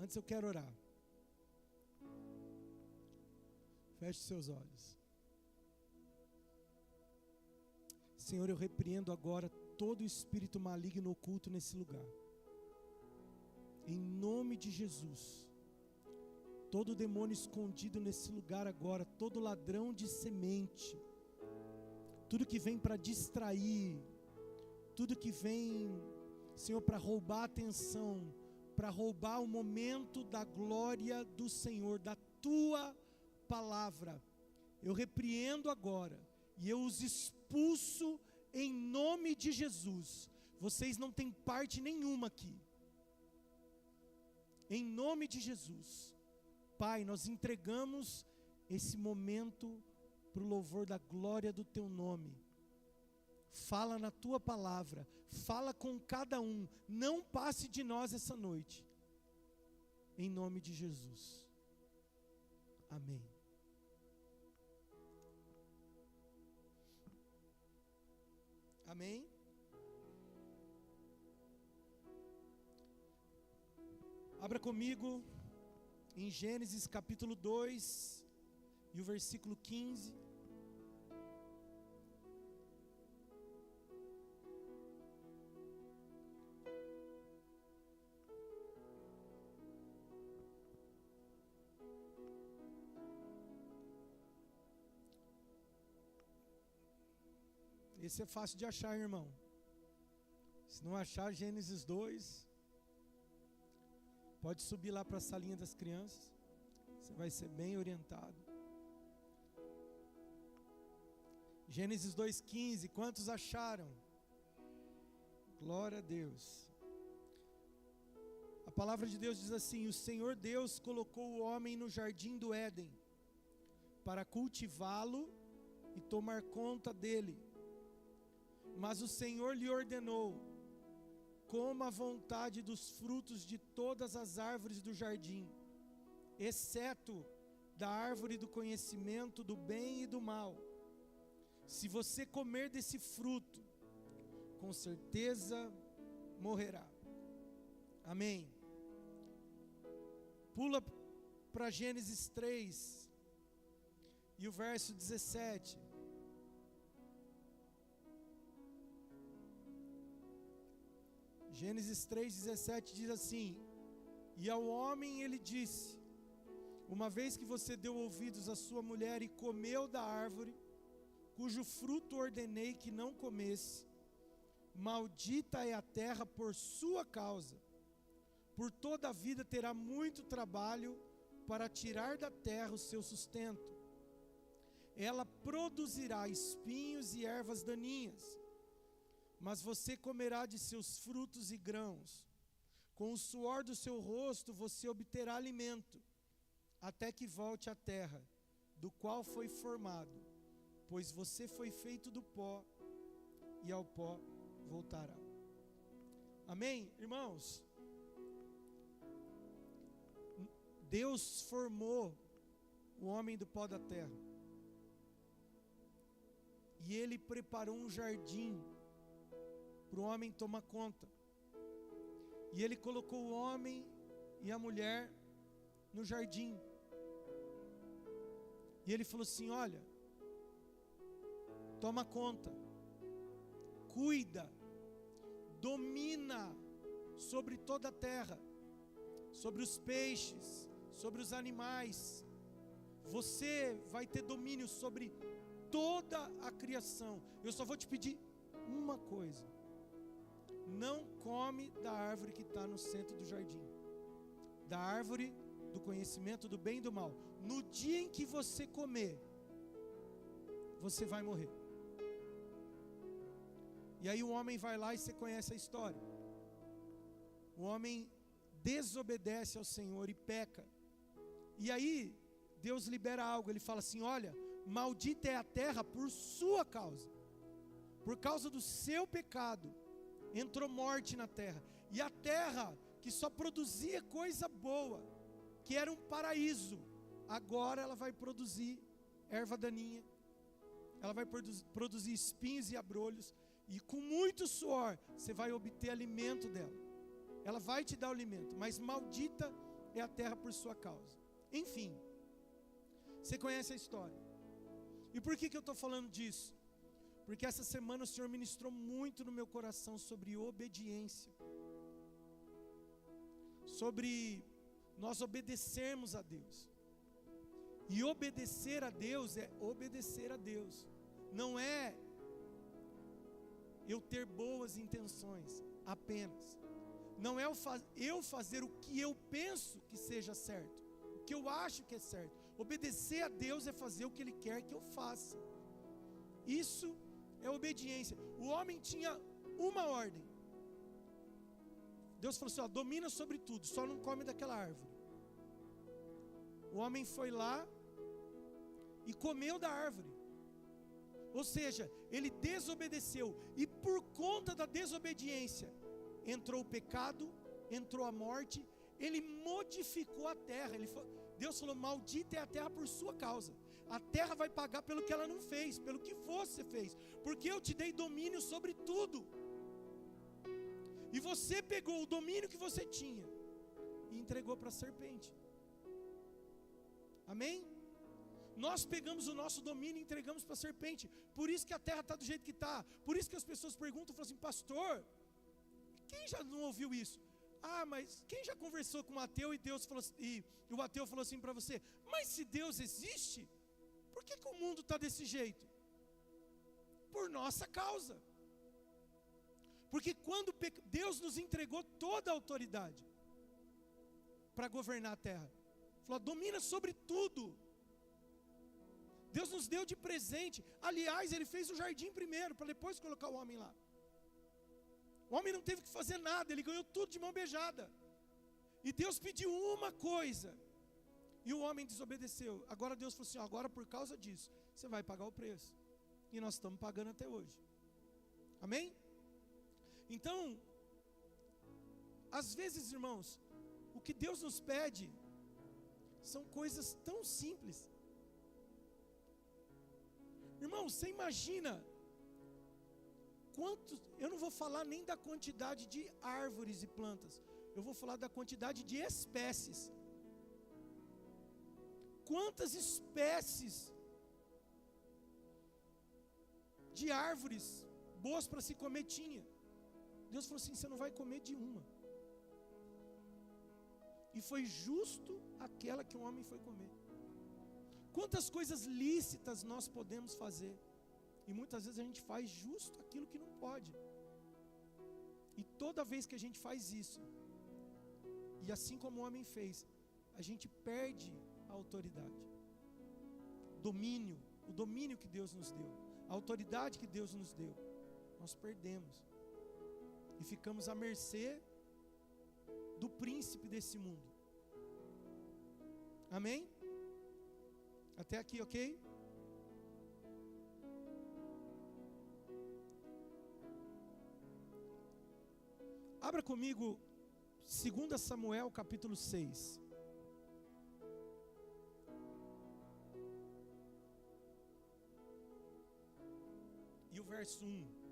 Antes eu quero orar. Feche seus olhos. Senhor, eu repreendo agora todo espírito maligno oculto nesse lugar. Em nome de Jesus. Todo demônio escondido nesse lugar agora, todo ladrão de semente, tudo que vem para distrair, tudo que vem, Senhor, para roubar a atenção, para roubar o momento da glória do Senhor, da Tua palavra, eu repreendo agora, e eu os expulso em nome de Jesus. Vocês não têm parte nenhuma aqui, em nome de Jesus. Pai, nós entregamos esse momento para o louvor da glória do Teu nome. Fala na Tua palavra, fala com cada um, não passe de nós essa noite, em nome de Jesus, amém. Amém? Abra comigo em Gênesis capítulo 2 e o versículo 15. Esse é fácil de achar, irmão. Se não achar, Gênesis 2, pode subir lá para a salinha das crianças. Você vai ser bem orientado. Gênesis 2,15. Quantos acharam? Glória a Deus. A palavra de Deus diz assim: o Senhor Deus colocou o homem no jardim do Éden para cultivá-lo e tomar conta dele. Mas o Senhor lhe ordenou: coma à vontade dos frutos de todas as árvores do jardim, exceto da árvore do conhecimento do bem e do mal. Se você comer desse fruto, com certeza morrerá. Amém. Pula para Gênesis 3 e o verso 17. Gênesis 3,17 diz assim: e ao homem ele disse: uma vez que você deu ouvidos à sua mulher e comeu da árvore, cujo fruto ordenei que não comesse, maldita é a terra por sua causa. Por toda a vida terá muito trabalho para tirar da terra o seu sustento. Ela produzirá espinhos e ervas daninhas, mas você comerá de seus frutos e grãos. Com o suor do seu rosto você obterá alimento, até que volte à terra, do qual foi formado, pois você foi feito do pó, e ao pó voltará. Amém, irmãos? Deus formou o homem do pó da terra, e Ele preparou um jardim para o homem tomar conta. E Ele colocou o homem e a mulher no jardim. E Ele falou assim: olha, toma conta, cuida, domina sobre toda a terra, sobre os peixes, sobre os animais. Você vai ter domínio sobre toda a criação. Eu só vou te pedir uma coisa: não come da árvore que está no centro do jardim, da árvore do conhecimento do bem e do mal. No dia em que você comer, você vai morrer. E aí o homem vai lá, e você conhece a história. O homem desobedece ao Senhor e peca. E aí Deus libera algo. Ele fala assim: olha, maldita é a terra por sua causa. Por causa do seu pecado entrou morte na terra. E a terra que só produzia coisa boa, que era um paraíso, agora ela vai produzir erva daninha, ela vai produzir espinhos e abrolhos, e com muito suor você vai obter alimento dela. Ela vai te dar o alimento, mas maldita é a terra por sua causa. Enfim, você conhece a história. E por que eu estou falando disso? Porque essa semana o Senhor ministrou muito no meu coração sobre obediência. Sobre nós obedecermos a Deus. E obedecer a Deus é obedecer a Deus. Não é eu ter boas intenções apenas. Não é eu fazer o que eu penso que seja certo, o que eu acho que é certo. Obedecer a Deus é fazer o que Ele quer que eu faça. Isso é obediência. O homem tinha uma ordem. Deus falou assim, domina sobre tudo, só não come daquela árvore. O homem foi lá e comeu da árvore. Ou seja, ele desobedeceu. E por conta da desobediência, entrou o pecado, entrou a morte. Ele modificou a terra. Deus falou, maldita é a terra por sua causa. A terra vai pagar pelo que ela não fez, pelo que você fez. Porque eu te dei domínio sobre tudo. E você pegou o domínio que você tinha e entregou para a serpente. Amém? Nós pegamos o nosso domínio e entregamos para a serpente. Por isso que a terra está do jeito que está. Por isso que as pessoas perguntam, falam assim, pastor, quem já não ouviu isso? Mas quem já conversou com um ateu e Deus falou assim, e o ateu falou assim para você, mas se Deus existe, por que o mundo está desse jeito? Por nossa causa. Porque quando Deus nos entregou toda a autoridade para governar a terra, falou, domina sobre tudo. Deus nos deu de presente. Aliás, Ele fez o jardim primeiro, para depois colocar o homem lá. O homem não teve que fazer nada, ele ganhou tudo de mão beijada. E Deus pediu uma coisa, e o homem desobedeceu. Agora Deus falou assim, agora por causa disso, você vai pagar o preço. E nós estamos pagando até hoje. Amém? Então, às vezes, irmãos, o que Deus nos pede são coisas tão simples. Irmão, você imagina quantos, eu não vou falar nem da quantidade de árvores e plantas, eu vou falar da quantidade de espécies. Quantas espécies de árvores boas para se comer tinha? Deus falou assim, você não vai comer de uma. E foi justo aquela que o homem foi comer. Quantas coisas lícitas nós podemos fazer? E muitas vezes a gente faz justo aquilo que não pode. E toda vez que a gente faz isso, e assim como o homem fez, a gente perde a autoridade. Domínio, o domínio que Deus nos deu, a autoridade que Deus nos deu, nós perdemos. E ficamos à mercê do príncipe desse mundo. Amém? Até aqui, ok? Abra comigo 2 Samuel capítulo 6. E o verso 1.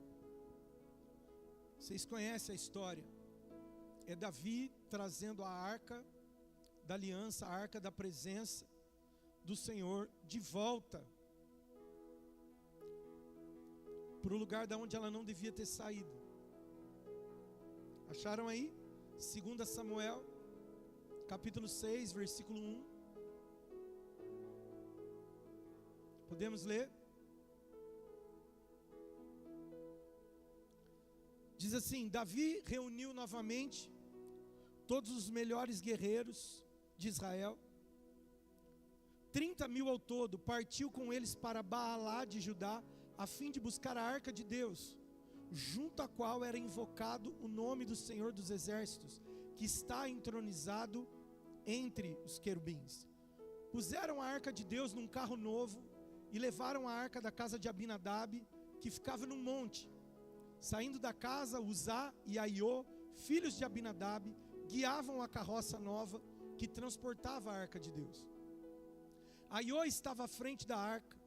Vocês conhecem a história. É Davi trazendo a arca da aliança, a arca da presença do Senhor de volta para o lugar da onde ela não devia ter saído. Acharam aí? 2 Samuel capítulo 6, versículo 1. Podemos ler? Diz assim, Davi reuniu novamente todos os melhores guerreiros de Israel, 30.000 ao todo, partiu com eles para Baalá de Judá, a fim de buscar a arca de Deus, junto à qual era invocado o nome do Senhor dos Exércitos, que está entronizado entre os querubins. Puseram a arca de Deus num carro novo e levaram a arca da casa de Abinadab, que ficava num monte. Saindo da casa, Uzá e Aiô, filhos de Abinadab, guiavam a carroça nova que transportava a arca de Deus. Aiô estava à frente da arca.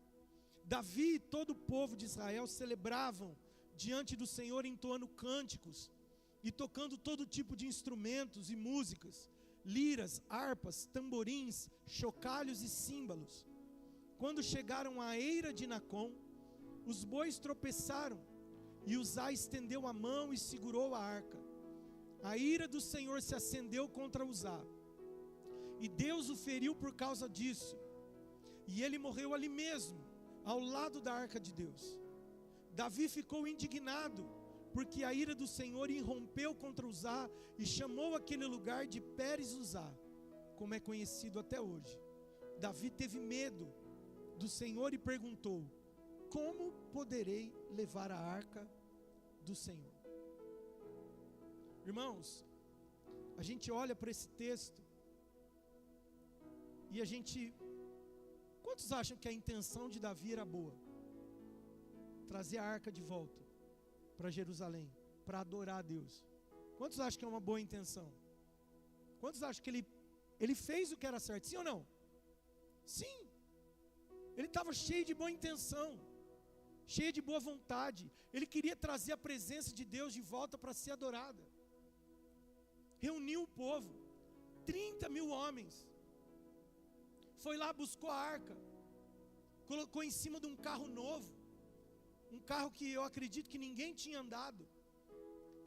Davi e todo o povo de Israel celebravam diante do Senhor, entoando cânticos e tocando todo tipo de instrumentos e músicas, liras, harpas, tamborins, chocalhos e símbolos. Quando chegaram à eira de Nacon, os bois tropeçaram, e Uzá estendeu a mão e segurou a arca. A ira do Senhor se acendeu contra Uzá, e Deus o feriu por causa disso, e ele morreu ali mesmo, ao lado da arca de Deus. Davi ficou indignado, porque a ira do Senhor irrompeu contra Uzá, e chamou aquele lugar de Pérez Uzá, como é conhecido até hoje. Davi teve medo do Senhor e perguntou: como poderei levar a arca do Senhor? Irmãos, a gente olha para esse texto e a gente... Quantos acham que a intenção de Davi era boa? Trazer a arca de volta para Jerusalém, para adorar a Deus. Quantos acham que é uma boa intenção? Quantos acham que ele fez o que era certo? Sim ou não? Sim. Ele estava cheio de boa intenção, cheio de boa vontade. Ele queria trazer a presença de Deus de volta para ser adorada. Reuniu o povo, 30.000 homens. Foi lá, buscou a arca, colocou em cima de um carro novo, um carro que eu acredito que ninguém tinha andado.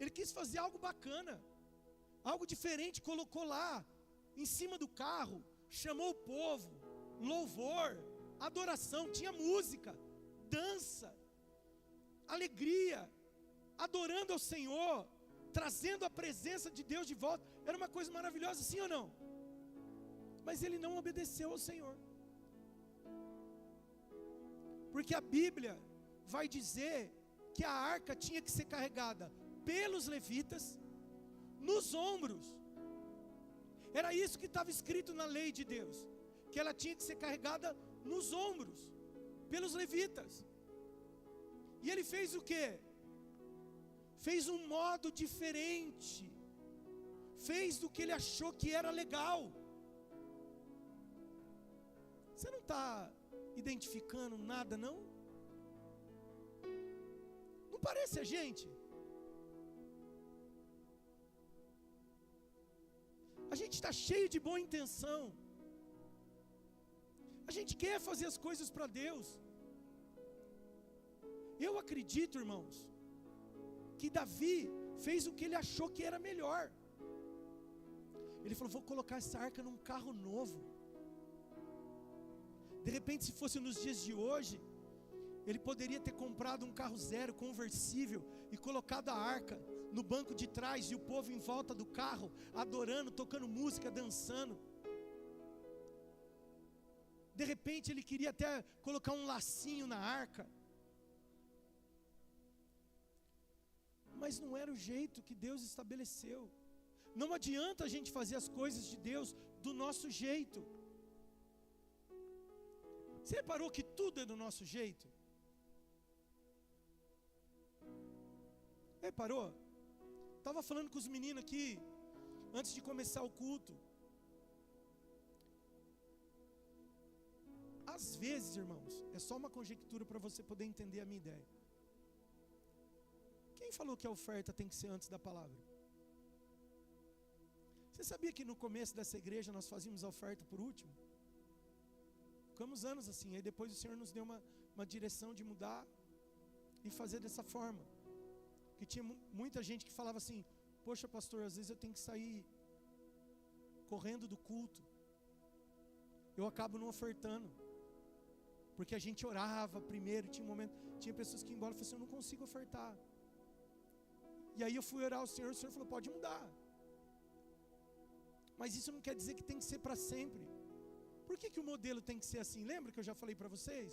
Ele quis fazer algo bacana, algo diferente, colocou lá, em cima do carro, chamou o povo, louvor, adoração, tinha música, dança, alegria, adorando ao Senhor, trazendo a presença de Deus de volta. Era uma coisa maravilhosa, sim ou não? Mas ele não obedeceu ao Senhor, porque a Bíblia vai dizer que a arca tinha que ser carregada pelos levitas, nos ombros. Era isso que estava escrito na lei de Deus, que ela tinha que ser carregada nos ombros, pelos levitas. E ele fez o quê? Fez um modo diferente, fez do que ele achou que era legal. Você não está identificando nada, não? Não parece a gente? A gente está cheio de boa intenção. A gente quer fazer as coisas para Deus. Eu acredito, irmãos, que Davi fez o que ele achou que era melhor. Ele falou: vou colocar essa arca num carro novo. De repente, se fosse nos dias de hoje, ele poderia ter comprado um carro zero, conversível, e colocado a arca no banco de trás, e o povo em volta do carro, adorando, tocando música, dançando. De repente ele queria até colocar um lacinho na arca. Mas não era o jeito que Deus estabeleceu. Não adianta a gente fazer as coisas de Deus do nosso jeito. Você reparou que tudo é do nosso jeito? Reparou? Estava falando com os meninos aqui, antes de começar o culto. Às vezes, irmãos, é só uma conjectura para você poder entender a minha ideia. Quem falou que a oferta tem que ser antes da palavra? Você sabia que no começo dessa igreja nós fazíamos a oferta por último? Ficamos anos assim, aí depois o Senhor nos deu uma direção de mudar e fazer dessa forma. Que tinha muita gente que falava assim: poxa pastor, às vezes eu tenho que sair correndo do culto, eu acabo não ofertando, porque a gente orava primeiro, tinha um momento, tinha pessoas que iam embora e falavam assim: eu não consigo ofertar. E aí eu fui orar ao Senhor, o Senhor falou: pode mudar. Mas isso não quer dizer que tem que ser para sempre. Por que o modelo tem que ser assim? Lembra que eu já falei para vocês?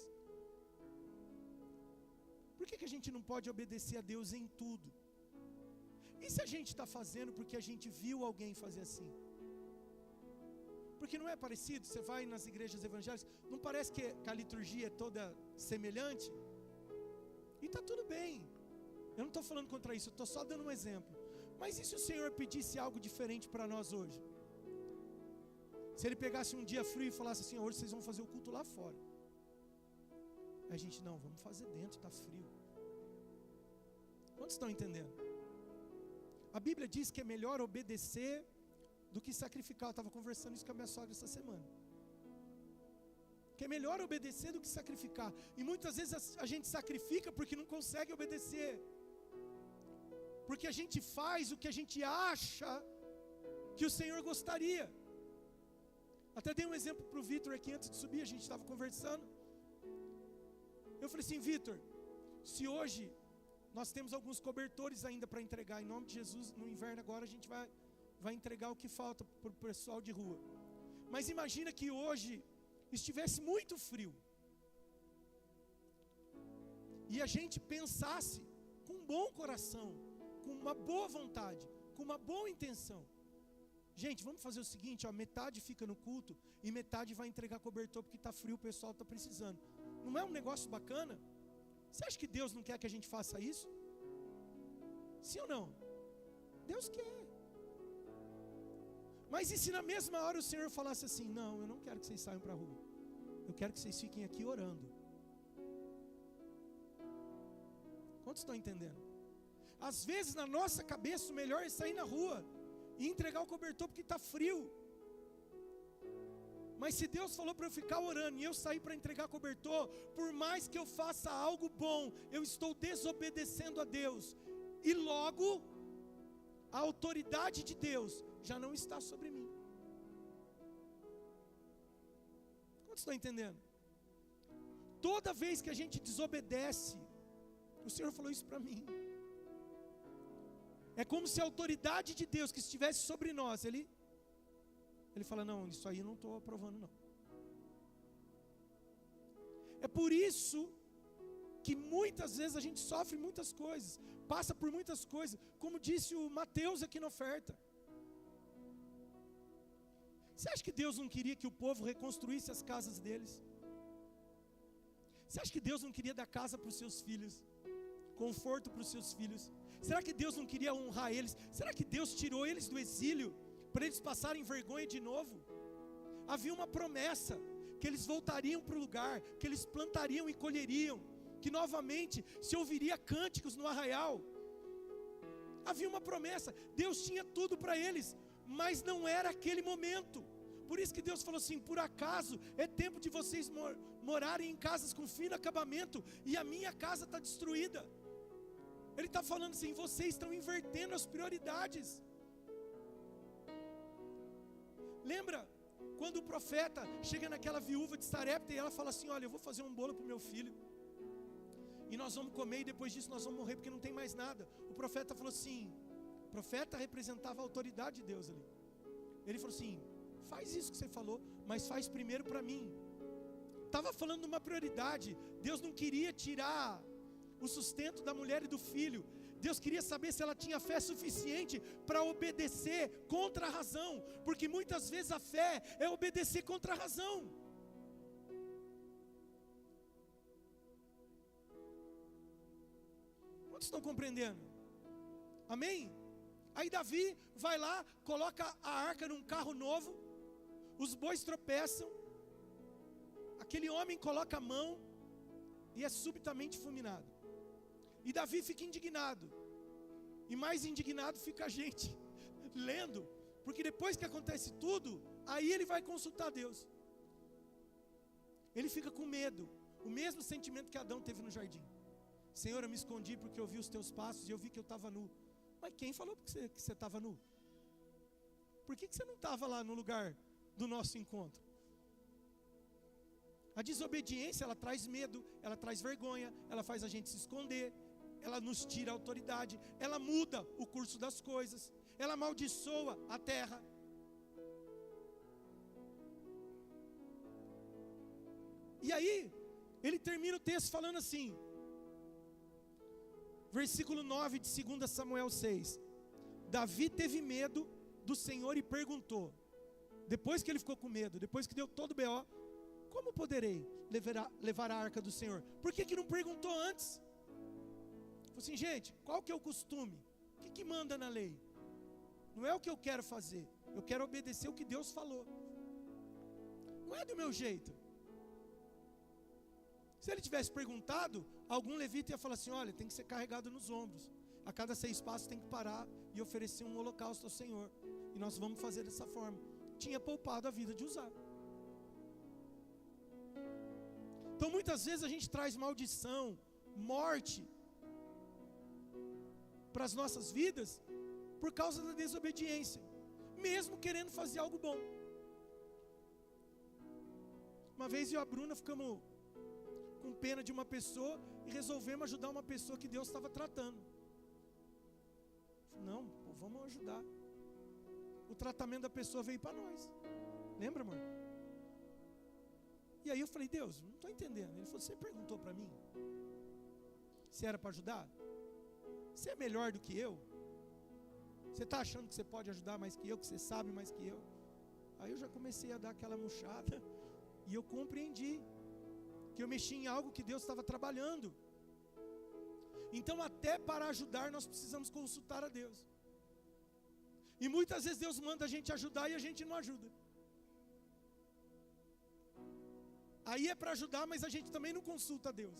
Por que a gente não pode obedecer a Deus em tudo? E se a gente está fazendo porque a gente viu alguém fazer assim? Porque não é parecido? Você vai nas igrejas evangélicas, não parece que a liturgia é toda semelhante? E está tudo bem. Eu não estou falando contra isso, eu estou só dando um exemplo. Mas e se o Senhor pedisse algo diferente para nós hoje? Se Ele pegasse um dia frio e falasse assim: hoje vocês vão fazer o culto lá fora. A gente: não, vamos fazer dentro, está frio. Quantos estão entendendo? A Bíblia diz que é melhor obedecer do que sacrificar. Eu estava conversando isso com a minha sogra essa semana. Que é melhor obedecer do que sacrificar. E muitas vezes a gente sacrifica porque não consegue obedecer. Porque a gente faz o que a gente acha que o Senhor gostaria. Até dei um exemplo para o Vitor aqui antes de subir, a gente estava conversando. Eu falei assim, Vitor, se hoje nós temos alguns cobertores ainda para entregar, em nome de Jesus, no inverno agora a gente vai entregar o que falta para o pessoal de rua. Mas imagina que hoje estivesse muito frio e a gente pensasse com um bom coração, com uma boa vontade, com uma boa intenção. Gente, vamos fazer o seguinte, ó, metade fica no culto e metade vai entregar cobertor porque está frio, o pessoal está precisando. Não é um negócio bacana? Você acha que Deus não quer que a gente faça isso? Sim ou não? Deus quer. Mas e se na mesma hora o Senhor falasse assim, não, eu não quero que vocês saiam para a rua, eu quero que vocês fiquem aqui orando. Quantos estão entendendo? Às vezes na nossa cabeça o melhor é sair na rua e entregar o cobertor porque está frio. Mas se Deus falou para eu ficar orando e eu sair para entregar cobertor, por mais que eu faça algo bom, eu estou desobedecendo a Deus. E logo, a autoridade de Deus já não está sobre mim. Quantos estão entendendo? Toda vez que a gente desobedece, o Senhor falou isso para mim. É como se a autoridade de Deus que estivesse sobre nós, Ele fala, não, isso aí eu não estou aprovando não. É por isso que muitas vezes a gente sofre muitas coisas, passa por muitas coisas, como disse o Mateus aqui na oferta. Você acha que Deus não queria que o povo reconstruísse as casas deles? Você acha que Deus não queria dar casa para os seus filhos, conforto para os seus filhos? Será que Deus não queria honrar eles? Será que Deus tirou eles do exílio para eles passarem vergonha de novo? Havia uma promessa que eles voltariam para o lugar, que eles plantariam e colheriam, que novamente se ouviria cânticos no arraial. Havia uma promessa, Deus tinha tudo para eles, mas não era aquele momento. Por isso que Deus falou assim, por acaso é tempo de vocês morarem em casas com fino acabamento e a minha casa está destruída. Ele está falando assim, vocês estão invertendo as prioridades. Lembra quando o profeta chega naquela viúva de Sarepta e ela fala assim, olha, eu vou fazer um bolo para o meu filho e nós vamos comer e depois disso nós vamos morrer porque não tem mais nada. O profeta falou assim, o profeta representava a autoridade de Deus ali. Ele falou assim, faz isso que você falou, mas faz primeiro para mim. Estava falando de uma prioridade. Deus não queria tirar o sustento da mulher e do filho. Deus queria saber se ela tinha fé suficiente para obedecer contra a razão, porque muitas vezes a fé é obedecer contra a razão. Quantos estão compreendendo? Amém? Aí Davi vai lá, coloca a arca num carro novo, os bois tropeçam, aquele homem coloca a mão e é subitamente fulminado. E Davi fica indignado. E mais indignado fica a gente, lendo. Porque depois que acontece tudo, aí ele vai consultar Deus. Ele fica com medo. O mesmo sentimento que Adão teve no jardim. Senhor, eu me escondi porque eu vi os teus passos e eu vi que eu estava nu. Mas quem falou que você estava nu? Por que você não estava lá no lugar do nosso encontro? A desobediência, ela traz medo, ela traz vergonha, ela faz a gente se esconder, ela nos tira a autoridade, ela muda o curso das coisas, ela amaldiçoa a terra. E aí, ele termina o texto falando assim, versículo 9 de 2 Samuel 6. Davi teve medo do Senhor e perguntou, depois que ele ficou com medo, depois que deu todo o B.O., como poderei levar a arca do Senhor? Por que não perguntou antes? Falei assim, gente, qual que é o costume? O que manda na lei? Não é o que eu quero fazer, eu quero obedecer o que Deus falou. Não é do meu jeito. Se ele tivesse perguntado, algum levita ia falar assim, olha, tem que ser carregado nos ombros. A cada 6 passos tem que parar e oferecer um holocausto ao Senhor. e nós vamos fazer dessa forma. Tinha poupado a vida de Uzá. Então muitas vezes a gente traz maldição, morte para as nossas vidas por causa da desobediência, mesmo querendo fazer algo bom. Uma vez eu e a Bruna ficamos com pena de uma pessoa e resolvemos ajudar uma pessoa que Deus estava tratando. Não, pô, vamos ajudar. O tratamento da pessoa veio para nós. Lembra, amor? E aí eu falei, Deus, não estou entendendo. Ele falou, você perguntou para mim se era para ajudar? Você é melhor do que eu? Você está achando que você pode ajudar mais que eu, que você sabe mais que eu? Aí eu já comecei a dar aquela murchada e eu compreendi que eu mexi em algo que Deus estava trabalhando. Então até para ajudar nós precisamos consultar a Deus. E muitas vezes Deus manda a gente ajudar e a gente não ajuda. Aí é para ajudar, mas a gente também não consulta a Deus.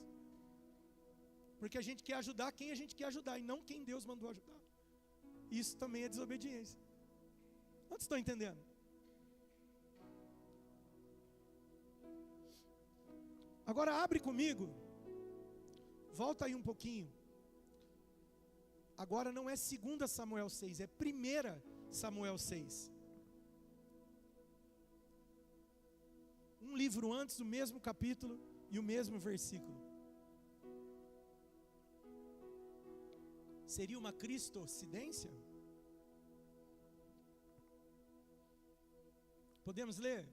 Porque a gente quer ajudar quem a gente quer ajudar e não quem Deus mandou ajudar. Isso também é desobediência. Quantos estão entendendo? Agora abre comigo. Volta aí um pouquinho. Agora não é 2 Samuel 6, é 1 Samuel 6. Um livro antes, o mesmo capítulo e o mesmo versículo. Seria uma cristocidência? Podemos ler?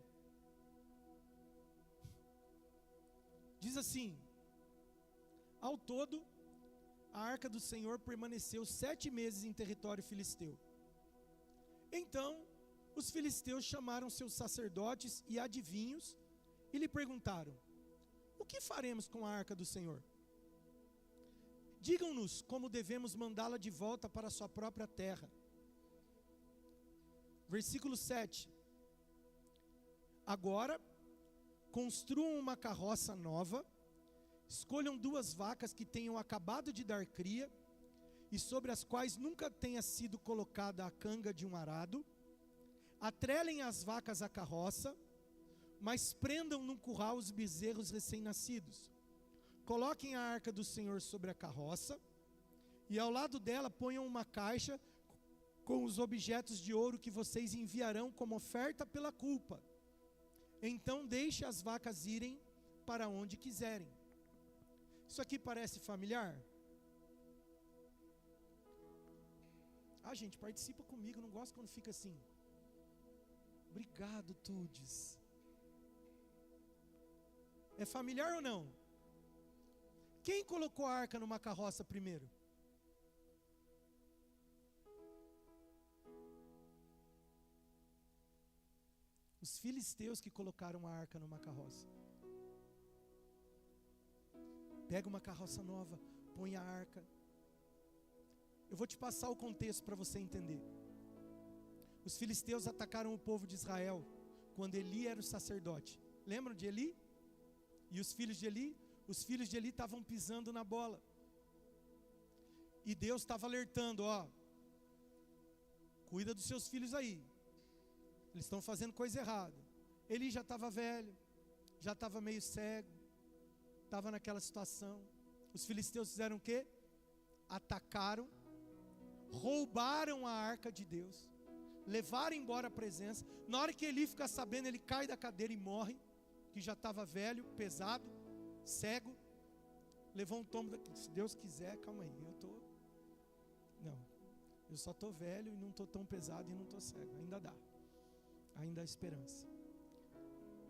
Diz assim: ao todo, a arca do Senhor permaneceu 7 meses em território filisteu. Então, os filisteus chamaram seus sacerdotes e adivinhos e lhe perguntaram: o que faremos com a arca do Senhor? Digam-nos como devemos mandá-la de volta para a sua própria terra. Versículo 7. Agora, construam uma carroça nova, escolham 2 vacas que tenham acabado de dar cria e sobre as quais nunca tenha sido colocada a canga de um arado. Atrelem as vacas à carroça, mas prendam num curral os bezerros recém-nascidos. Coloquem a arca do Senhor sobre a carroça e ao lado dela ponham uma caixa com os objetos de ouro que vocês enviarão como oferta pela culpa. Então deixe as vacas irem para onde quiserem. Isso aqui parece familiar? Ah, gente, participa comigo, não gosto quando fica assim. Obrigado, Tudes. É familiar ou não? Quem colocou a arca numa carroça primeiro? Os filisteus que colocaram a arca numa carroça. Pega uma carroça nova, põe a arca. Eu vou te passar o contexto para você entender. Os filisteus atacaram o povo de Israel quando Eli era o sacerdote. Lembram de Eli? E os filhos de Eli? Os filhos de Eli estavam pisando na bola. E Deus estava alertando, ó, cuida dos seus filhos aí. Eles estão fazendo coisa errada. Eli já estava velho, já estava meio cego, estava naquela situação. Os filisteus fizeram o quê? Atacaram, roubaram a arca de Deus, levaram embora a presença. Na hora que Eli fica sabendo, ele cai da cadeira e morre, que já estava velho, pesado, cego. Levou um tombo, se Deus quiser, calma aí, eu só estou velho e não estou tão pesado e não estou cego, ainda dá. Ainda há esperança.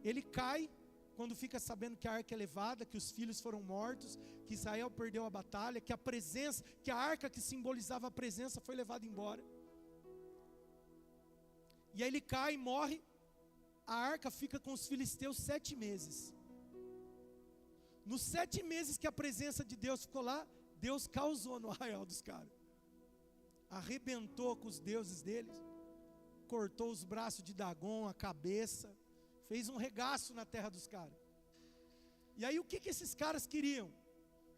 Ele cai quando fica sabendo que a arca é levada, que os filhos foram mortos, que Israel perdeu a batalha, que a presença, que a arca que simbolizava a presença foi levada embora. E aí ele cai e morre. A arca fica com os filisteus 7 meses. Nos 7 meses que a presença de Deus ficou lá, Deus causou no arraial dos caras. Arrebentou com os deuses deles. Cortou os braços de Dagon, a cabeça, fez um regaço na terra dos caras. E aí o que esses caras queriam?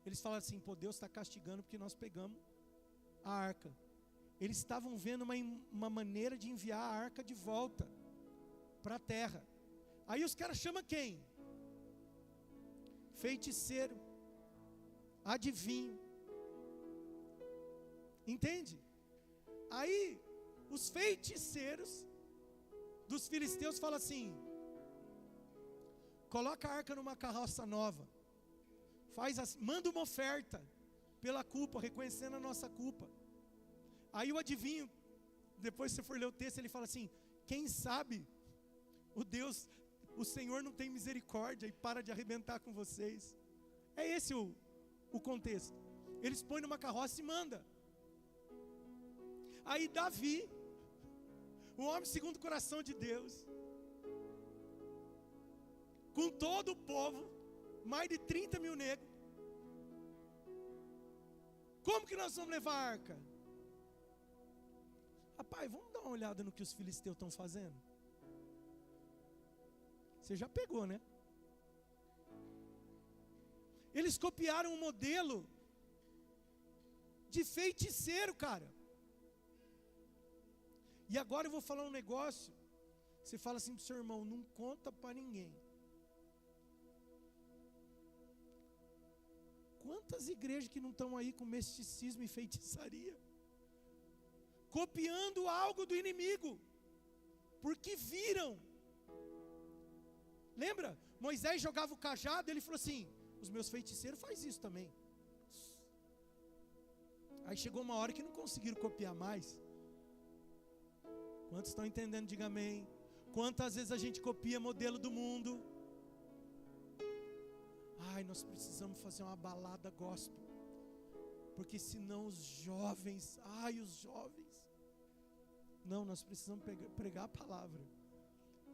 Eles falaram assim, pô, Deus está castigando porque nós pegamos a arca. eles estavam vendo uma maneira de enviar a arca de volta para a terra. Aí os caras chamam quem? Feiticeiro, adivinho. Entende? Aí os feiticeiros dos filisteus falam assim: coloca a arca numa carroça nova, manda uma oferta pela culpa, reconhecendo a nossa culpa. Aí o adivinho, depois se você for ler o texto, ele fala assim: quem sabe o Senhor não tem misericórdia e para de arrebentar com vocês. É esse o contexto. Eles põem numa carroça e mandam. Aí Davi, um homem segundo o coração de Deus, com todo o povo, mais de 30 mil negros. Como que nós vamos levar a arca? Rapaz, vamos dar uma olhada no que os filisteus estão fazendo. Você já pegou, né? Eles copiaram um modelo de feiticeiro, cara. E agora eu vou falar um negócio. Você fala assim pro seu irmão: não conta para ninguém. Quantas igrejas que não estão aí com misticismo e feitiçaria, copiando algo do inimigo, porque viram. Lembra? Moisés jogava o cajado, ele falou assim: os meus feiticeiros fazem isso também. Aí chegou uma hora que não conseguiram copiar mais. Quantos estão entendendo? Diga amém. Quantas vezes a gente copia modelo do mundo? Ai, nós precisamos fazer uma balada gospel, porque senão os jovens, os jovens. Não, nós precisamos pregar a palavra.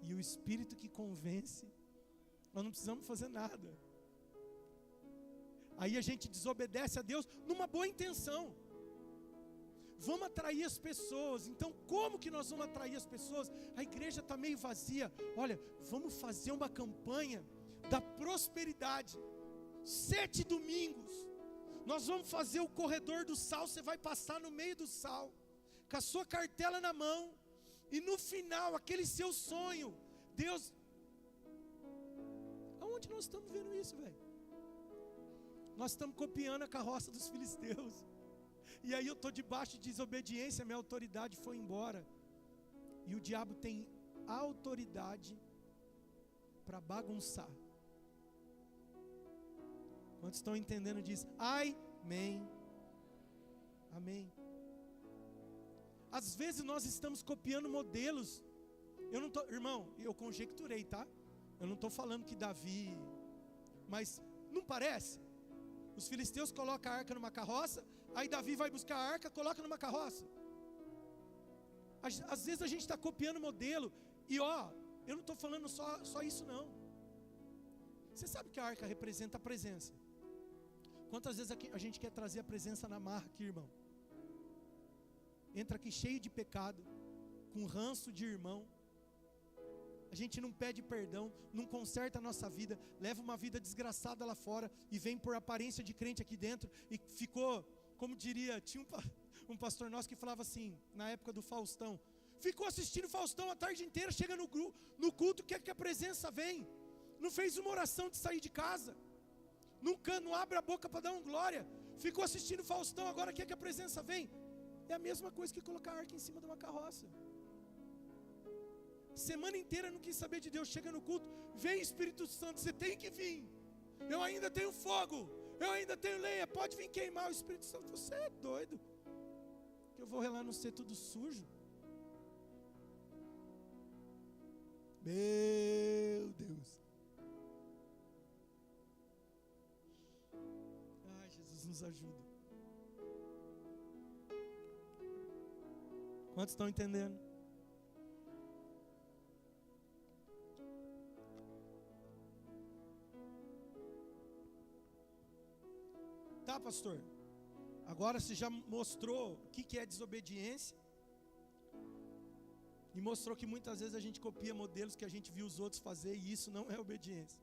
E o Espírito que convence, nós não precisamos fazer nada. Aí a gente desobedece a Deus numa boa intenção. Vamos atrair as pessoas. Então como que nós vamos atrair as pessoas? A igreja está meio vazia. Olha, vamos fazer uma campanha da prosperidade. 7 domingos nós vamos fazer o corredor do sal. Você vai passar no meio do sal, com a sua cartela na mão, e no final, aquele seu sonho, Deus... Aonde nós estamos vendo isso, velho? Nós estamos copiando a carroça dos filisteus. E aí eu estou debaixo de desobediência, minha autoridade foi embora. E o diabo tem autoridade para bagunçar. Quantos estão entendendo disso? Amém. Amém. Às vezes nós estamos copiando modelos. Irmão, eu conjecturei, tá? Eu não estou falando que Davi, mas não parece? Os filisteus colocam a arca numa carroça, aí Davi vai buscar a arca, coloca numa carroça. Às vezes a gente está copiando modelo. E eu não estou falando só isso não. Você sabe que a arca representa a presença. Quantas vezes a gente quer trazer a presença na marra aqui, irmão? Entra aqui cheio de pecado, com ranço de irmão. A gente não pede perdão, não conserta a nossa vida, leva uma vida desgraçada lá fora e vem por aparência de crente aqui dentro e ficou, como diria, tinha um pastor nosso que falava assim, na época do Faustão, ficou assistindo Faustão a tarde inteira, chega no culto, quer que a presença vem, não fez uma oração de sair de casa, não abre a boca para dar uma glória, ficou assistindo Faustão, agora quer que a presença vem. É a mesma coisa que colocar a arca em cima de uma carroça. Semana inteira não quis saber de Deus, chega no culto, vem Espírito Santo, você tem que vir. Eu ainda tenho fogo, eu ainda tenho lenha, pode vir queimar. O Espírito Santo, você é doido, que eu vou lá não ser tudo sujo. Meu Deus. Ai, Jesus nos ajuda. Quantos estão entendendo? Tá, pastor? Agora você já mostrou o que é desobediência. E mostrou que muitas vezes a gente copia modelos que a gente viu os outros fazer, e isso não é obediência.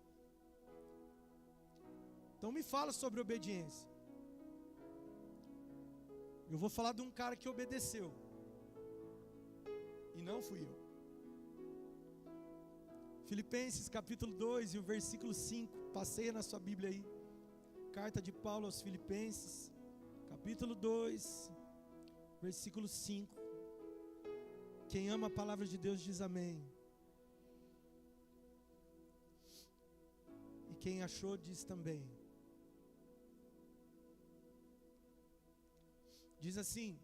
Então me fala sobre obediência. Eu vou falar de um cara que obedeceu. E não fui eu. Filipenses capítulo 2 e o versículo 5. Passeia na sua Bíblia aí. Carta de Paulo aos Filipenses, capítulo 2, versículo 5. Quem ama a palavra de Deus diz amém. E quem achou diz também. Diz assim: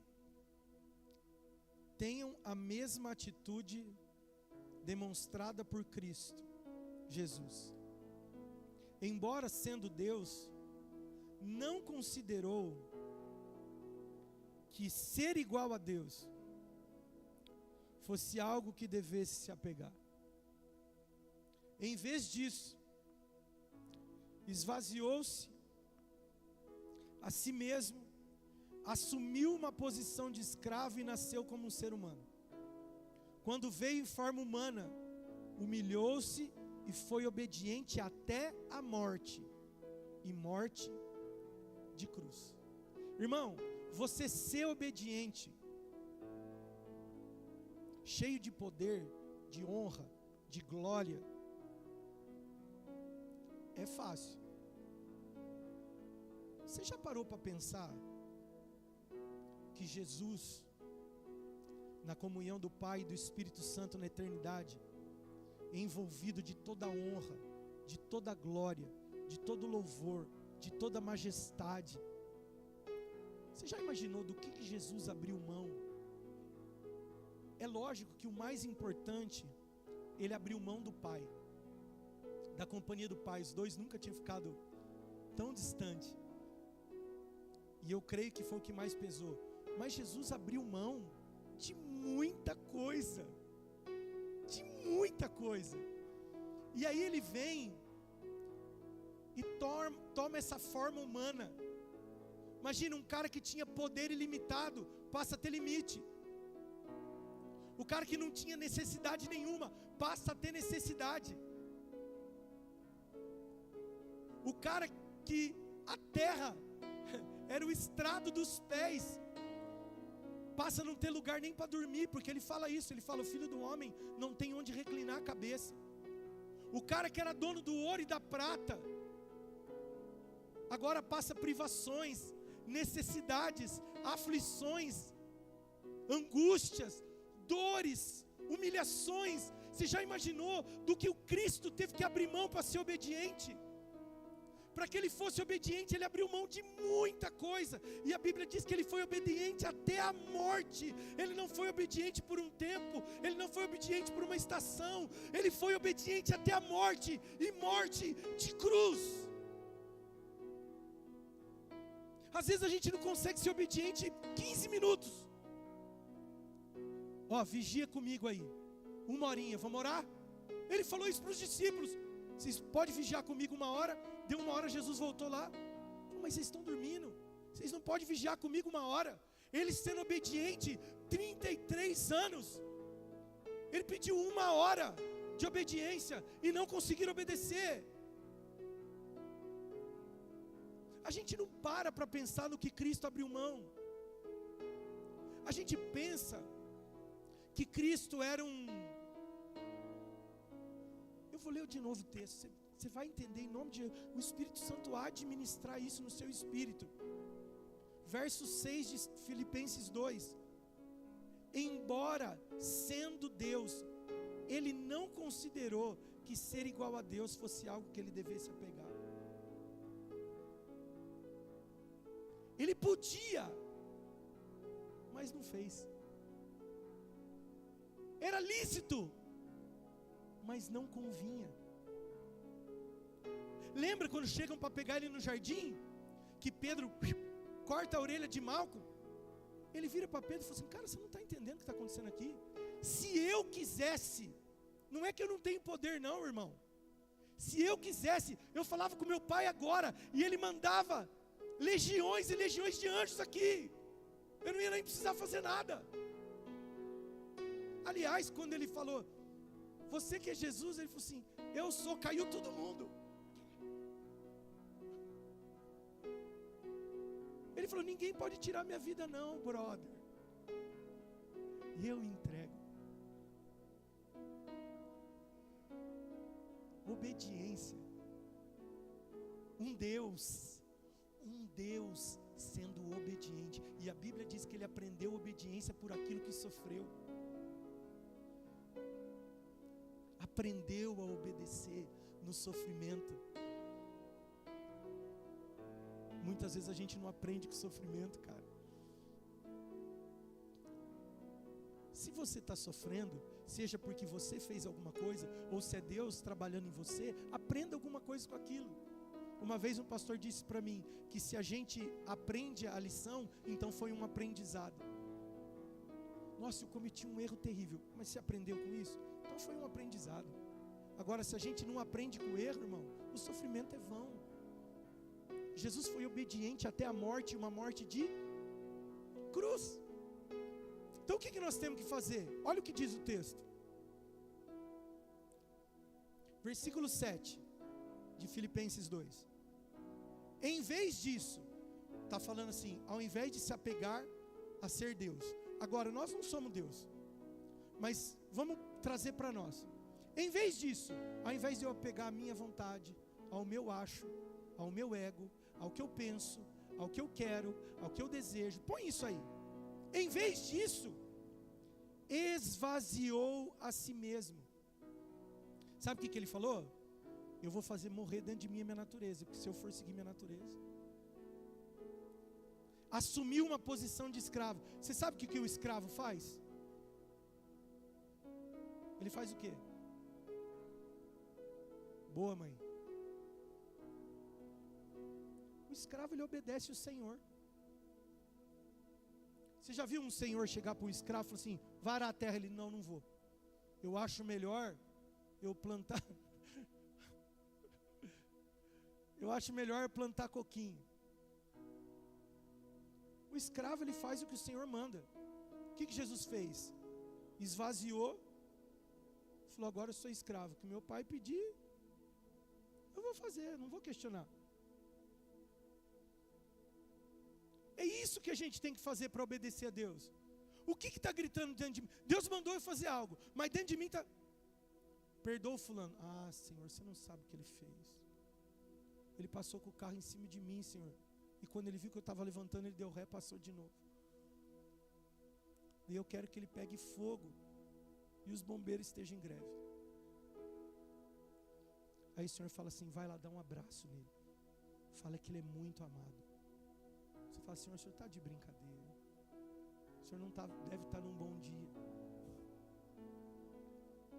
tenham a mesma atitude demonstrada por Cristo Jesus. Embora sendo Deus, não considerou que ser igual a Deus fosse algo que devesse se apegar. Em vez disso, esvaziou-se a si mesmo, assumiu uma posição de escravo e nasceu como um ser humano. Quando veio em forma humana, humilhou-se e foi obediente até a morte, e morte de cruz. Irmão, você ser obediente, cheio de poder, de honra, de glória, é fácil. Você já parou para pensar que Jesus, na comunhão do Pai e do Espírito Santo na eternidade, envolvido de toda a honra, de toda a glória, de todo o louvor, de toda a majestade? Você já imaginou do que Jesus abriu mão? É lógico que o mais importante, ele abriu mão do Pai, da companhia do Pai. Os dois nunca tinham ficado tão distante, e eu creio que foi o que mais pesou. Mas Jesus abriu mão de muita coisa, e aí ele vem e toma essa forma humana. Imagina um cara que tinha poder ilimitado, passa a ter limite. O cara que não tinha necessidade nenhuma, passa a ter necessidade. O cara que a terra era o estrado dos pés, passa a não ter lugar nem para dormir, porque ele fala isso, ele fala: o filho do homem não tem onde reclinar a cabeça. O cara que era dono do ouro e da prata, agora passa privações, necessidades, aflições, angústias, dores, humilhações. Você já imaginou do que o Cristo teve que abrir mão para ser obediente? Para que ele fosse obediente, ele abriu mão de muita coisa. E a Bíblia diz que ele foi obediente até a morte. Ele não foi obediente por um tempo, ele não foi obediente por uma estação, ele foi obediente até a morte, e morte de cruz. Às vezes a gente não consegue ser obediente 15 minutos. Vigia comigo aí, 1 horinha, vamos orar? Ele falou isso para os discípulos: vocês podem vigiar comigo 1 hora? Deu 1 hora, Jesus voltou lá. Mas vocês estão dormindo, vocês não podem vigiar comigo 1 hora. Ele sendo obediente 33 anos, ele pediu 1 hora de obediência e não conseguiram obedecer. A gente não para pensar no que Cristo abriu mão. A gente pensa que Cristo era Eu vou ler de novo o texto, você vai entender em nome de Jesus. O Espírito Santo há de ministrar isso no seu espírito. Verso 6 de Filipenses 2: embora sendo Deus, ele não considerou que ser igual a Deus fosse algo que ele devesse apegar. Ele podia, mas não fez. Era lícito, mas não convinha. Lembra quando chegam para pegar ele no jardim, que Pedro corta a orelha de Malco? Ele vira para Pedro e fala assim: cara, você não está entendendo o que está acontecendo aqui? Se eu quisesse, não é que eu não tenho poder não, irmão. Se eu quisesse, eu falava com meu pai agora, e ele mandava legiões e legiões de anjos aqui. Eu não ia nem precisar fazer nada. Aliás, quando ele falou: você que é Jesus, ele falou assim: eu sou, caiu todo mundo. Ele falou, ninguém pode tirar minha vida não, brother. Eu entrego. Obediência. Um Deus sendo obediente. E a Bíblia diz que ele aprendeu obediência por aquilo que sofreu. Aprendeu a obedecer no sofrimento. Muitas vezes a gente não aprende com o sofrimento, cara. Se você está sofrendo, seja porque você fez alguma coisa, ou se é Deus trabalhando em você, aprenda alguma coisa com aquilo. Uma vez um pastor disse para mim, que se a gente aprende a lição, então foi um aprendizado. Nossa, eu cometi um erro terrível, mas você aprendeu com isso? Então foi um aprendizado. Agora, se a gente não aprende com o erro, irmão, o sofrimento é vão. Jesus foi obediente até a morte, uma morte de cruz. Então o que nós temos que fazer? Olha o que diz o texto. Versículo 7 de Filipenses 2. Em vez disso, está falando assim, ao invés de se apegar a ser Deus. Agora, nós não somos Deus, mas vamos trazer para nós. Em vez disso, ao invés de eu apegar a minha vontade, ao meu acho, ao meu ego, ao que eu penso, ao que eu quero, ao que eu desejo, põe isso aí. Em vez disso, esvaziou a si mesmo. Sabe o que ele falou? Eu vou fazer morrer dentro de mim a minha natureza, porque se eu for seguir minha natureza. Assumiu uma posição de escravo. Você sabe o que o escravo faz? Ele faz o quê? Boa, mãe. O escravo, ele obedece o Senhor. Você já viu um senhor chegar para o escravo e falar assim, vai arar a terra? Ele, não vou. Eu acho melhor eu plantar... Eu acho melhor plantar coquinho. O escravo, ele faz o que o Senhor manda. O que Jesus fez? Esvaziou. Falou, agora eu sou escravo. O que meu pai pedir, eu vou fazer, não vou questionar. É isso que a gente tem que fazer para obedecer a Deus. O que está gritando dentro de mim? Deus mandou eu fazer algo, mas dentro de mim está... Perdoa o fulano. Ah, Senhor, você não sabe o que ele fez. Ele passou com o carro em cima de mim, Senhor. E quando ele viu que eu estava levantando, ele deu ré, passou de novo. E eu quero que ele pegue fogo e os bombeiros estejam em greve. Aí o Senhor fala assim, vai lá dar um abraço nele. Fala que ele é muito amado. Você fala, Senhor, o Senhor está de brincadeira. O Senhor não deve estar num bom dia.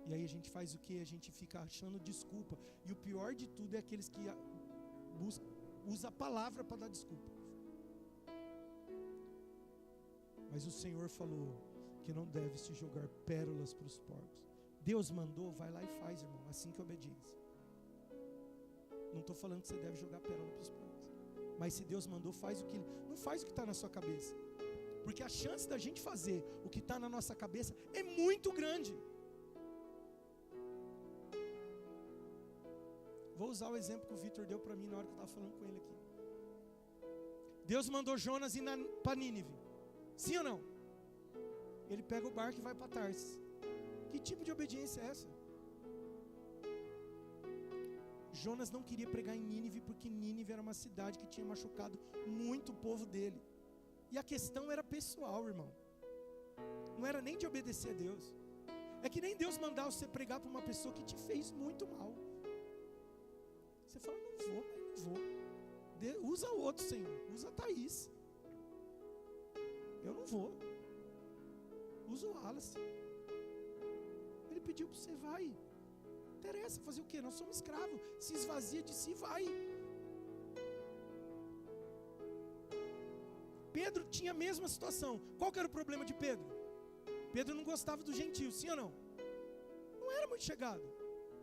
E aí a gente faz o quê? A gente fica achando desculpa. E o pior de tudo é aqueles que usa a palavra para dar desculpa. Mas o Senhor falou que não deve se jogar pérolas para os porcos. Deus mandou, vai lá e faz, irmão. Assim que é obediência. Não estou falando que você deve jogar pérola para os porcos. Mas se Deus mandou, faz o que ele... Não faz o que está na sua cabeça. Porque a chance da gente fazer o que está na nossa cabeça é muito grande. Vou usar o exemplo que o Vitor deu para mim na hora que eu estava falando com ele aqui. Deus mandou Jonas ir para Nínive. Sim ou não? Ele pega o barco e vai para Tarsis. Que tipo de obediência é essa? Jonas não queria pregar em Nínive porque Nínive era uma cidade que tinha machucado muito o povo dele. E a questão era pessoal, irmão. Não era nem de obedecer a Deus. É que nem Deus mandar você pregar para uma pessoa que te fez muito mal. Você fala, não vou. Usa o outro, Senhor. Usa a Thaís. Eu não vou. Usa o Wallace. Ele pediu para você, vai. Não interessa fazer o quê? Nós somos escravos. Se esvazia de si, vai. Pedro tinha a mesma situação. Qual que era o problema de Pedro? Pedro não gostava do gentio, sim ou não? Não era muito chegado.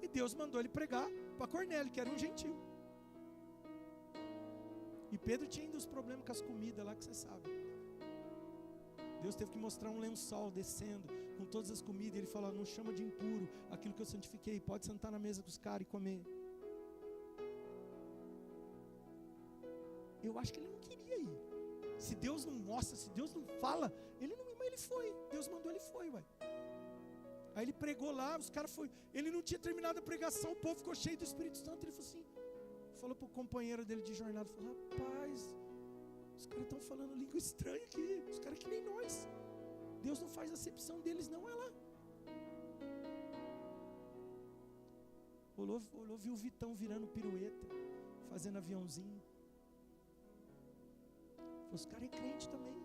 E Deus mandou ele pregar para Cornélio, que era um gentio. E Pedro tinha ainda os problemas com as comidas lá que você sabe. Deus teve que mostrar um lençol descendo com todas as comidas. E ele falou, não chama de impuro aquilo que eu santifiquei. Pode sentar na mesa com os caras e comer. Eu acho que ele não queria ir. Se Deus não mostra, se Deus não fala, ele não, mas ele foi. Deus mandou, ele foi, ué. Aí ele pregou lá, os caras foram. Ele não tinha terminado a pregação, o povo ficou cheio do Espírito Santo. Ele falou assim, falou pro companheiro dele de jornada, falou: rapaz, os caras estão falando língua estranha aqui, os caras que nem nós. Deus não faz acepção deles, não, é lá. Olhou, viu o Vitão virando pirueta, fazendo aviãozinho. Os caras é crente também.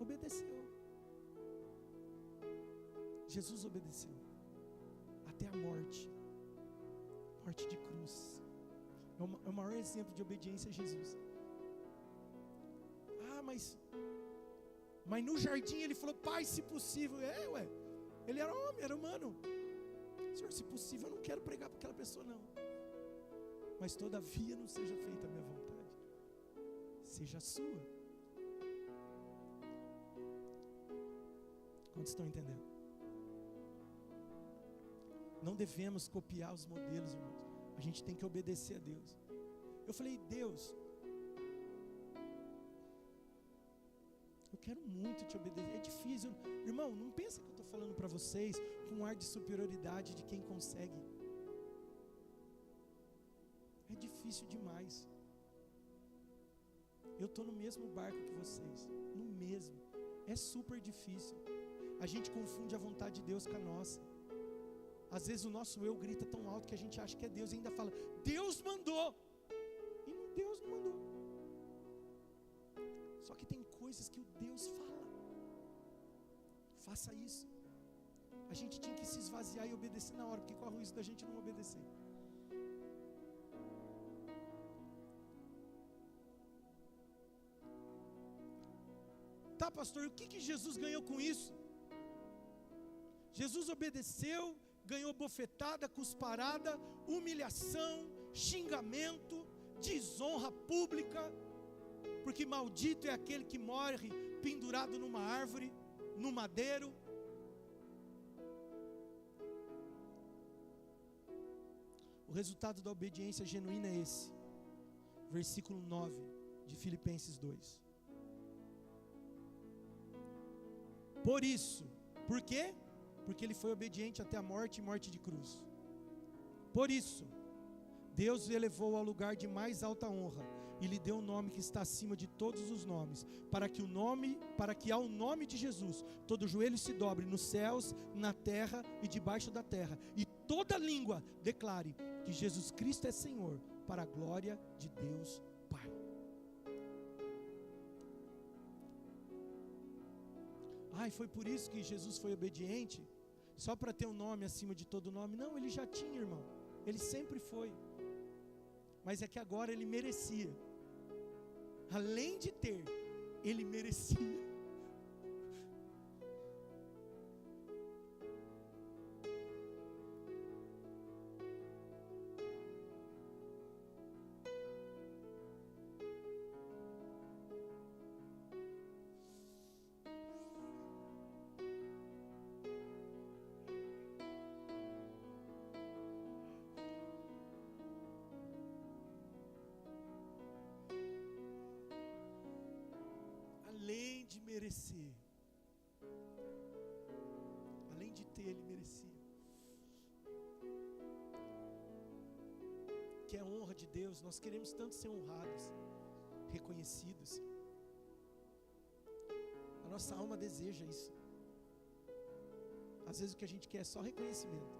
Obedeceu. Jesus obedeceu até a morte. Morte de cruz. É o maior exemplo de obediência a Jesus. Ah, mas no jardim ele falou: pai, se possível. Ué. Ele era homem, era humano. Senhor, se possível, eu não quero pregar para aquela pessoa, não. Mas todavia não seja feita a minha vontade, seja a sua. Quantos estão entendendo? Não devemos copiar os modelos, irmãos. A gente tem que obedecer a Deus. Eu falei: Deus, eu quero muito te obedecer. É difícil, irmão. Não pensa que eu estou falando para vocês com um ar de superioridade de quem consegue. É difícil demais. Eu estou no mesmo barco que vocês, no mesmo. É super difícil. A gente confunde a vontade de Deus com a nossa. Às vezes o nosso eu grita tão alto que a gente acha que é Deus e ainda fala: Deus mandou. E Deus não mandou. Só que tem coisas que o Deus fala. Faça isso. A gente tinha que se esvaziar e obedecer na hora, porque corre o risco da gente não obedecer. Tá, pastor, e o que Jesus ganhou com isso? Jesus obedeceu, ganhou bofetada, cusparada, humilhação, xingamento, desonra pública, porque maldito é aquele que morre pendurado numa árvore, no madeiro. O resultado da obediência genuína é esse. Versículo 9 de Filipenses 2. Por isso, por quê? Porque ele foi obediente até a morte e morte de cruz. Por isso, Deus o elevou ao lugar de mais alta honra e lhe deu um nome que está acima de todos os nomes, para que ao nome de Jesus todo joelho se dobre nos céus, na terra e debaixo da terra, e toda língua declare que Jesus Cristo é Senhor, para a glória de Deus Pai. Foi por isso que Jesus foi obediente, só para ter um nome acima de todo nome? Não, ele já tinha, irmão. Ele sempre foi. Mas é que agora ele merecia. Além de ter, ele merecia. Além de merecer, além de ter, ele merecia. Que é a honra de Deus. Nós queremos tanto ser honrados, reconhecidos. A nossa alma deseja isso. Às vezes o que a gente quer é só reconhecimento.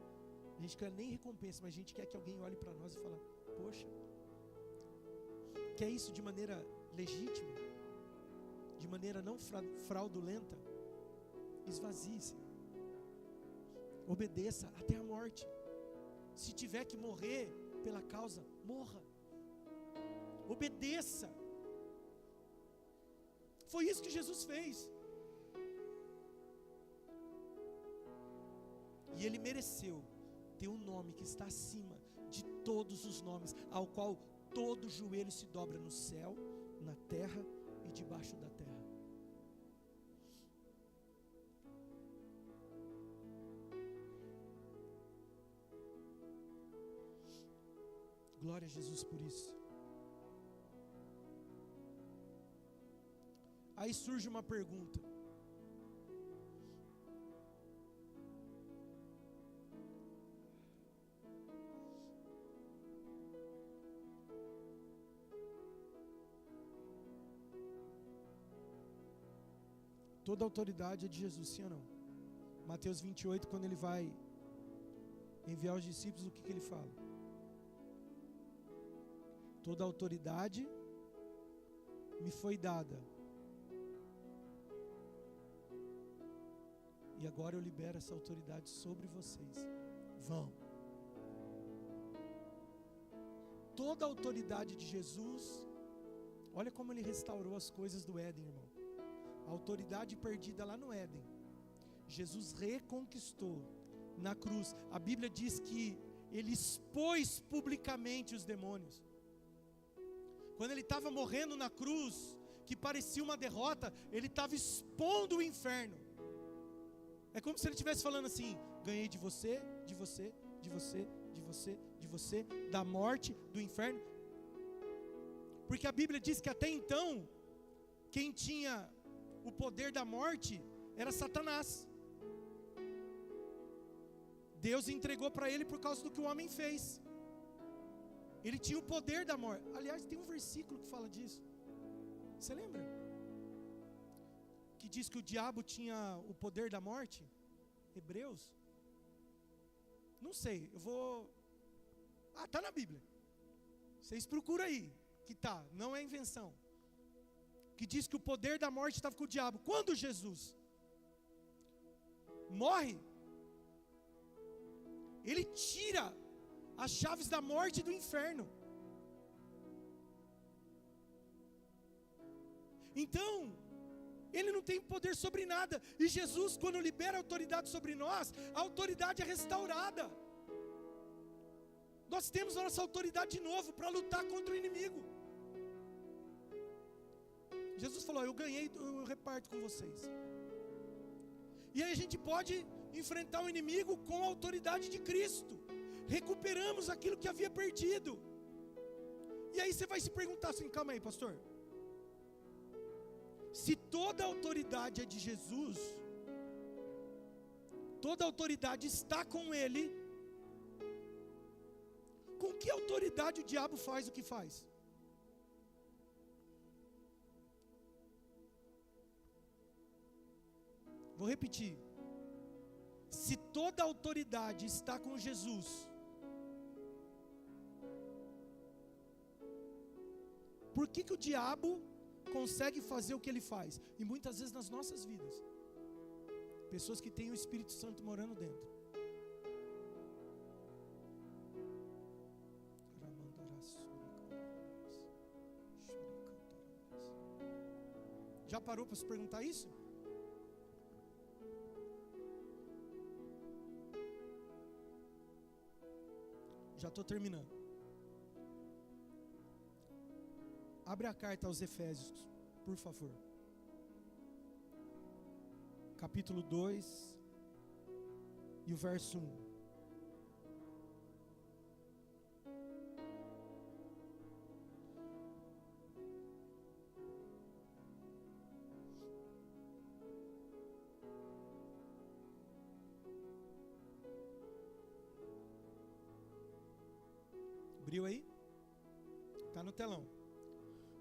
A gente quer nem recompensa, mas a gente quer que alguém olhe para nós e fale: poxa, quer isso de maneira legítima, de maneira não fraudulenta? Esvazie-se, obedeça até a morte. Se tiver que morrer pela causa, morra. Obedeça. Foi isso que Jesus fez. E ele mereceu ter um nome que está acima de todos os nomes, ao qual todo joelho se dobra no céu, na terra e debaixo da terra. Glória a Jesus por isso. Aí surge uma pergunta. Toda autoridade é de Jesus, sim ou não? Mateus 28, quando ele vai enviar os discípulos, o que ele fala? Toda autoridade me foi dada. E agora eu libero essa autoridade sobre vocês. Vão. Toda a autoridade de Jesus, olha como ele restaurou as coisas do Éden, irmão. A autoridade perdida lá no Éden, Jesus reconquistou na cruz. A Bíblia diz que ele expôs publicamente os demônios. Quando ele estava morrendo na cruz, que parecia uma derrota, ele estava expondo o inferno. É como se ele estivesse falando assim: ganhei de você, de você, de você, de você, de você, da morte, do inferno. Porque a Bíblia diz que até então, quem tinha o poder da morte era Satanás. Deus entregou para ele por causa do que o homem fez. Ele tinha o poder da morte. Aliás, tem um versículo que fala disso. Você lembra? Que diz que o diabo tinha o poder da morte? Hebreus? Não sei, eu vou... tá na Bíblia. Vocês procuram aí, que tá, não é invenção. Que diz que o poder da morte estava com o diabo. Quando Jesus morre, ele tira as chaves da morte e do inferno. Então, ele não tem poder sobre nada. E Jesus, quando libera a autoridade sobre nós, a autoridade é restaurada. Nós temos a nossa autoridade de novo para lutar contra o inimigo. Jesus falou: eu ganhei, eu reparto com vocês. E aí a gente pode enfrentar o inimigo com a autoridade de Cristo. Recuperamos aquilo que havia perdido. E aí você vai se perguntar assim: calma aí, pastor, se toda a autoridade é de Jesus, toda a autoridade está com Ele, com que autoridade o diabo faz o que faz? Vou repetir. Se toda a autoridade está com Jesus, por que o diabo consegue fazer o que ele faz? E muitas vezes nas nossas vidas, pessoas que têm o Espírito Santo morando dentro. Já parou para se perguntar isso? Já estou terminando. Abre a carta aos Efésios, por favor. Capítulo 2 e o verso 1. Abriu aí? Está no telão.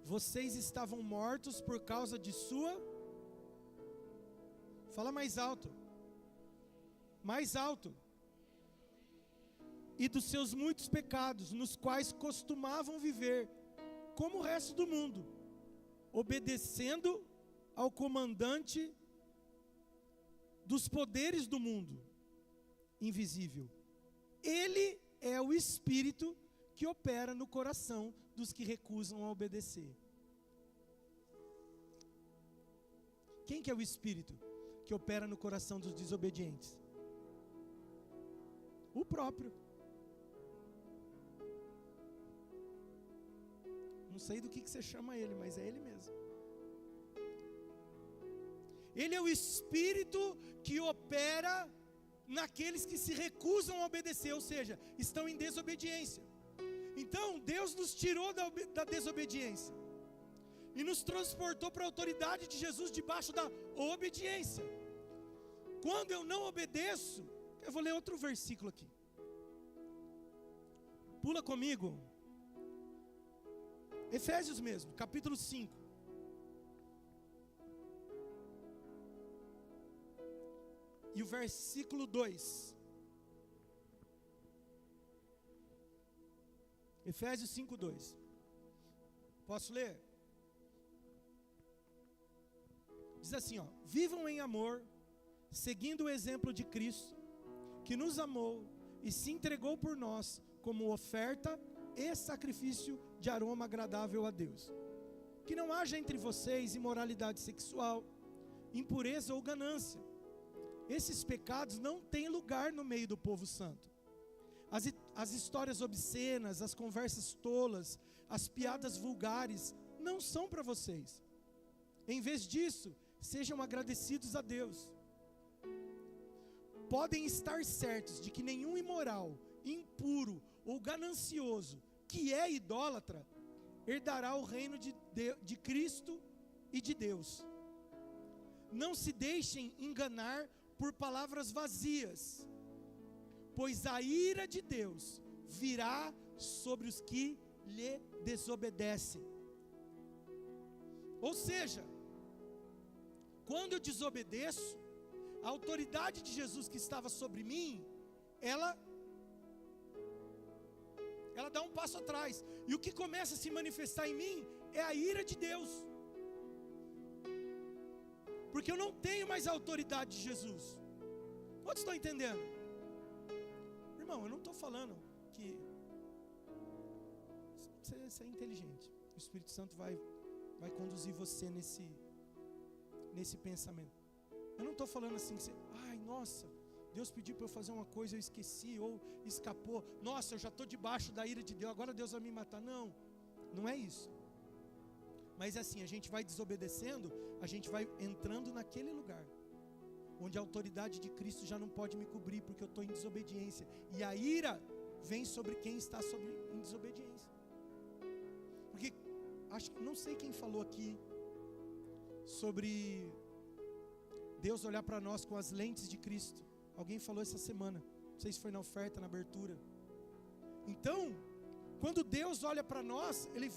Vocês estavam mortos por causa de sua... Fala mais alto. Mais alto. E dos seus muitos pecados, nos quais costumavam viver, como o resto do mundo, obedecendo ao comandante dos poderes do mundo invisível. Ele é o Espírito que opera no coração dos que recusam a obedecer. Quem que é o Espírito que opera no coração dos desobedientes? O próprio. Não sei do que você chama ele, mas é ele mesmo. Ele é o Espírito que opera naqueles que se recusam a obedecer, ou seja, estão em desobediência. Então, Deus nos tirou da desobediência. e nos transportou para a autoridade de Jesus debaixo da obediência. Quando eu não obedeço, eu vou ler outro versículo aqui. Pula comigo. Efésios mesmo, capítulo 5. E o versículo 2. Efésios 5, 2. Posso ler? Diz assim, ó: vivam em amor, seguindo o exemplo de Cristo, que nos amou e se entregou por nós como oferta e sacrifício de aroma agradável a Deus. Que não haja entre vocês imoralidade sexual, impureza ou ganância. Esses pecados não têm lugar no meio do povo santo. As histórias obscenas, as conversas tolas, as piadas vulgares não são para vocês. Em vez disso, sejam agradecidos a Deus. Podem estar certos de que nenhum imoral, impuro ou ganancioso, que é idólatra, herdará o reino de Cristo e de Deus. Não se deixem enganar por palavras vazias, pois a ira de Deus virá sobre os que lhe desobedecem. Ou seja, quando eu desobedeço, a autoridade de Jesus que estava sobre mim, ela dá um passo atrás. E o que começa a se manifestar em mim é a ira de Deus. Porque eu não tenho mais a autoridade de Jesus. Quantos estão entendendo? Irmão, eu não estou falando que você é inteligente. O Espírito Santo vai conduzir você nesse pensamento. Eu não estou falando assim, ai, nossa, Deus pediu para eu fazer uma coisa, eu esqueci, ou escapou. Nossa, eu já estou debaixo da ira de Deus, agora Deus vai me matar. Não, não é isso. Mas assim, a gente vai desobedecendo, a gente vai entrando naquele lugar onde a autoridade de Cristo já não pode me cobrir, porque eu estou em desobediência. E a ira vem sobre quem está em desobediência. Porque, não sei quem falou aqui sobre Deus olhar para nós com as lentes de Cristo. Alguém falou essa semana, não sei se foi na oferta, na abertura. Então, quando Deus olha para nós, Ele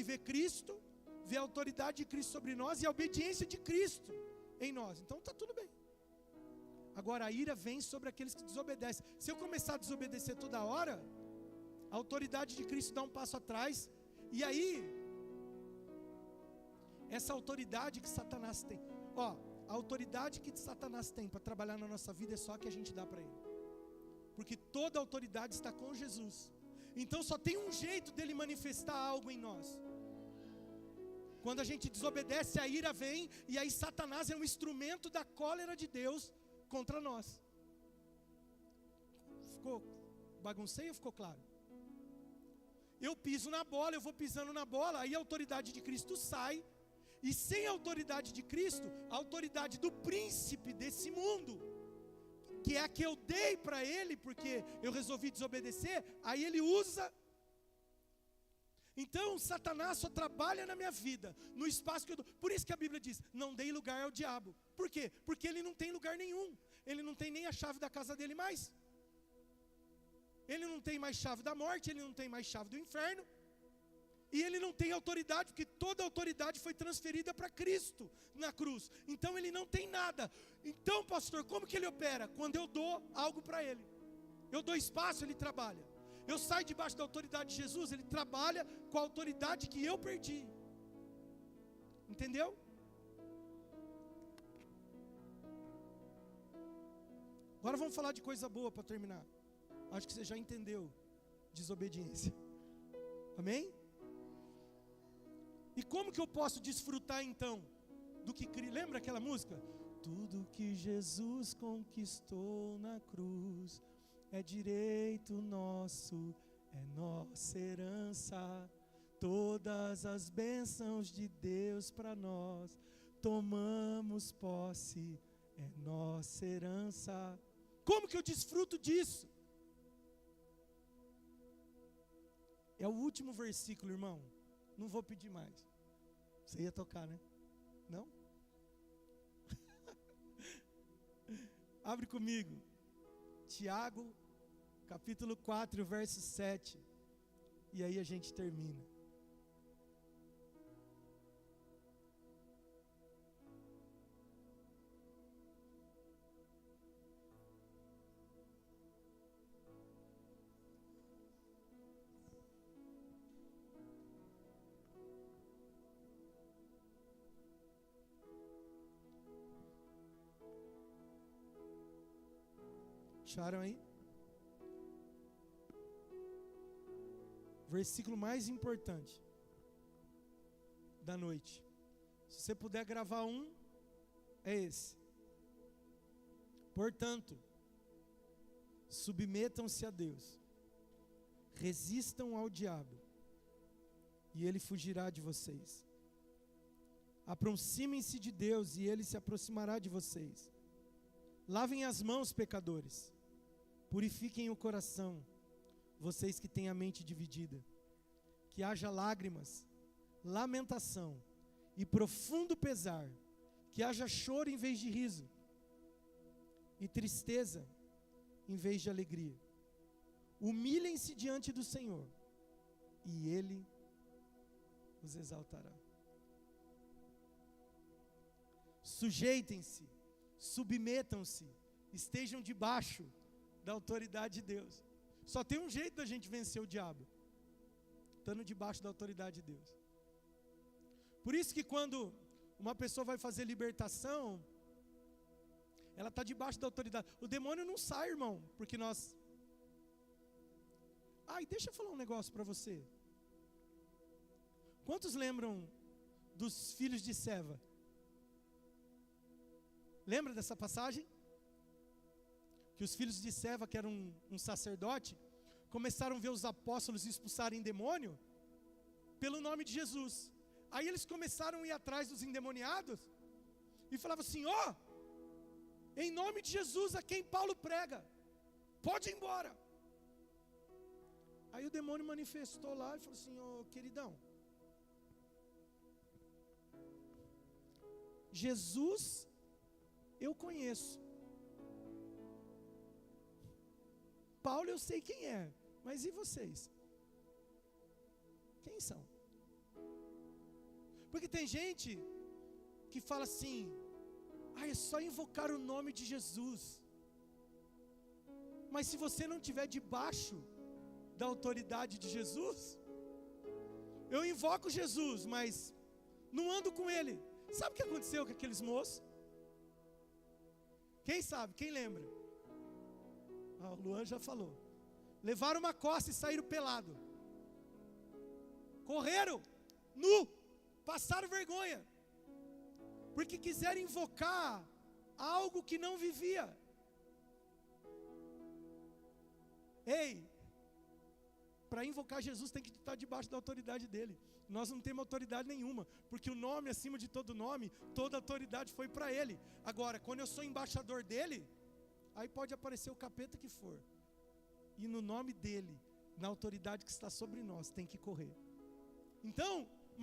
vê Cristo, vê a autoridade de Cristo sobre nós e a obediência de Cristo em nós. Então está tudo bem. Agora a ira vem sobre aqueles que desobedecem. Se eu começar a desobedecer toda hora, a autoridade de Cristo dá um passo atrás. E aí, essa autoridade que Satanás tem, a autoridade que Satanás tem para trabalhar na nossa vida é só a que a gente dá para ele. Porque toda a autoridade está com Jesus. Então só tem um jeito dele manifestar algo em nós. Quando a gente desobedece, a ira vem, e aí Satanás é um instrumento da cólera de Deus contra nós. Baguncei ou ficou claro? Eu piso na bola, eu vou pisando na bola, aí a autoridade de Cristo sai, e sem a autoridade de Cristo, a autoridade do príncipe desse mundo, que é a que eu dei para ele, porque eu resolvi desobedecer, aí ele usa. Então Satanás só trabalha na minha vida, no espaço que eu dou. Por isso que a Bíblia diz, não dei lugar ao diabo. Por quê? Porque ele não tem lugar nenhum. Ele não tem nem a chave da casa dele mais. Ele não tem mais chave da morte, ele não tem mais chave do inferno. E ele não tem autoridade, porque toda a autoridade foi transferida para Cristo na cruz. Então ele não tem nada. Então, pastor, como que ele opera? Quando eu dou algo para ele. Eu dou espaço, ele trabalha. Eu saio debaixo da autoridade de Jesus, ele trabalha com a autoridade que eu perdi. Entendeu? Agora vamos falar de coisa boa para terminar. Acho que você já entendeu. Desobediência. Amém? E como que eu posso desfrutar então do que lembra aquela música? Tudo que Jesus conquistou na cruz é direito nosso, é nossa herança. Todas as bênçãos de Deus para nós, tomamos posse, é nossa herança. Como que eu desfruto disso? É o último versículo, irmão. Não vou pedir mais. Você ia tocar, né? Não? Abre comigo. Tiago, capítulo 4, verso 7. E aí a gente termina. Acharam aí? Versículo mais importante da noite. Se você puder gravar um, é esse. Portanto, submetam-se a Deus, resistam ao diabo, e ele fugirá de vocês. Aproximem-se de Deus, e ele se aproximará de vocês. Lavem as mãos, pecadores. Purifiquem o coração, vocês que têm a mente dividida. Que haja lágrimas, lamentação e profundo pesar. Que haja choro em vez de riso, e tristeza em vez de alegria. Humilhem-se diante do Senhor, e Ele os exaltará. Sujeitem-se, submetam-se, estejam debaixo da autoridade de Deus. Só tem um jeito da gente vencer o diabo: estando debaixo da autoridade de Deus. Por isso que quando uma pessoa vai fazer libertação, ela está debaixo da autoridade. O demônio não sai, irmão, porque nós... E deixa eu falar um negócio para você. Quantos lembram dos filhos de Seva? Lembra dessa passagem? Que os filhos de Seva, que eram um sacerdote, começaram a ver os apóstolos expulsarem demônio pelo nome de Jesus. Aí eles começaram a ir atrás dos endemoniados e falavam assim: em nome de Jesus, a quem Paulo prega, pode ir embora. Aí o demônio manifestou lá e falou assim: queridão, Jesus eu conheço, Paulo eu sei quem é, mas e vocês? Quem são? Porque tem gente que fala assim: é só invocar o nome de Jesus. Mas se você não estiver debaixo da autoridade de Jesus, eu invoco Jesus, mas não ando com ele. Sabe o que aconteceu com aqueles moços? Quem sabe? Quem lembra? O Luan já falou. Levaram uma costa e saíram pelado. Correram nu, passaram vergonha, porque quiseram invocar algo que não vivia. Ei, para invocar Jesus tem que estar debaixo da autoridade dele. Nós não temos autoridade nenhuma, porque o nome acima de todo nome, toda autoridade foi para ele. Agora, quando eu sou embaixador dele, aí pode aparecer o capeta que for, e no nome dele, na autoridade que está sobre nós, tem que correr. Então,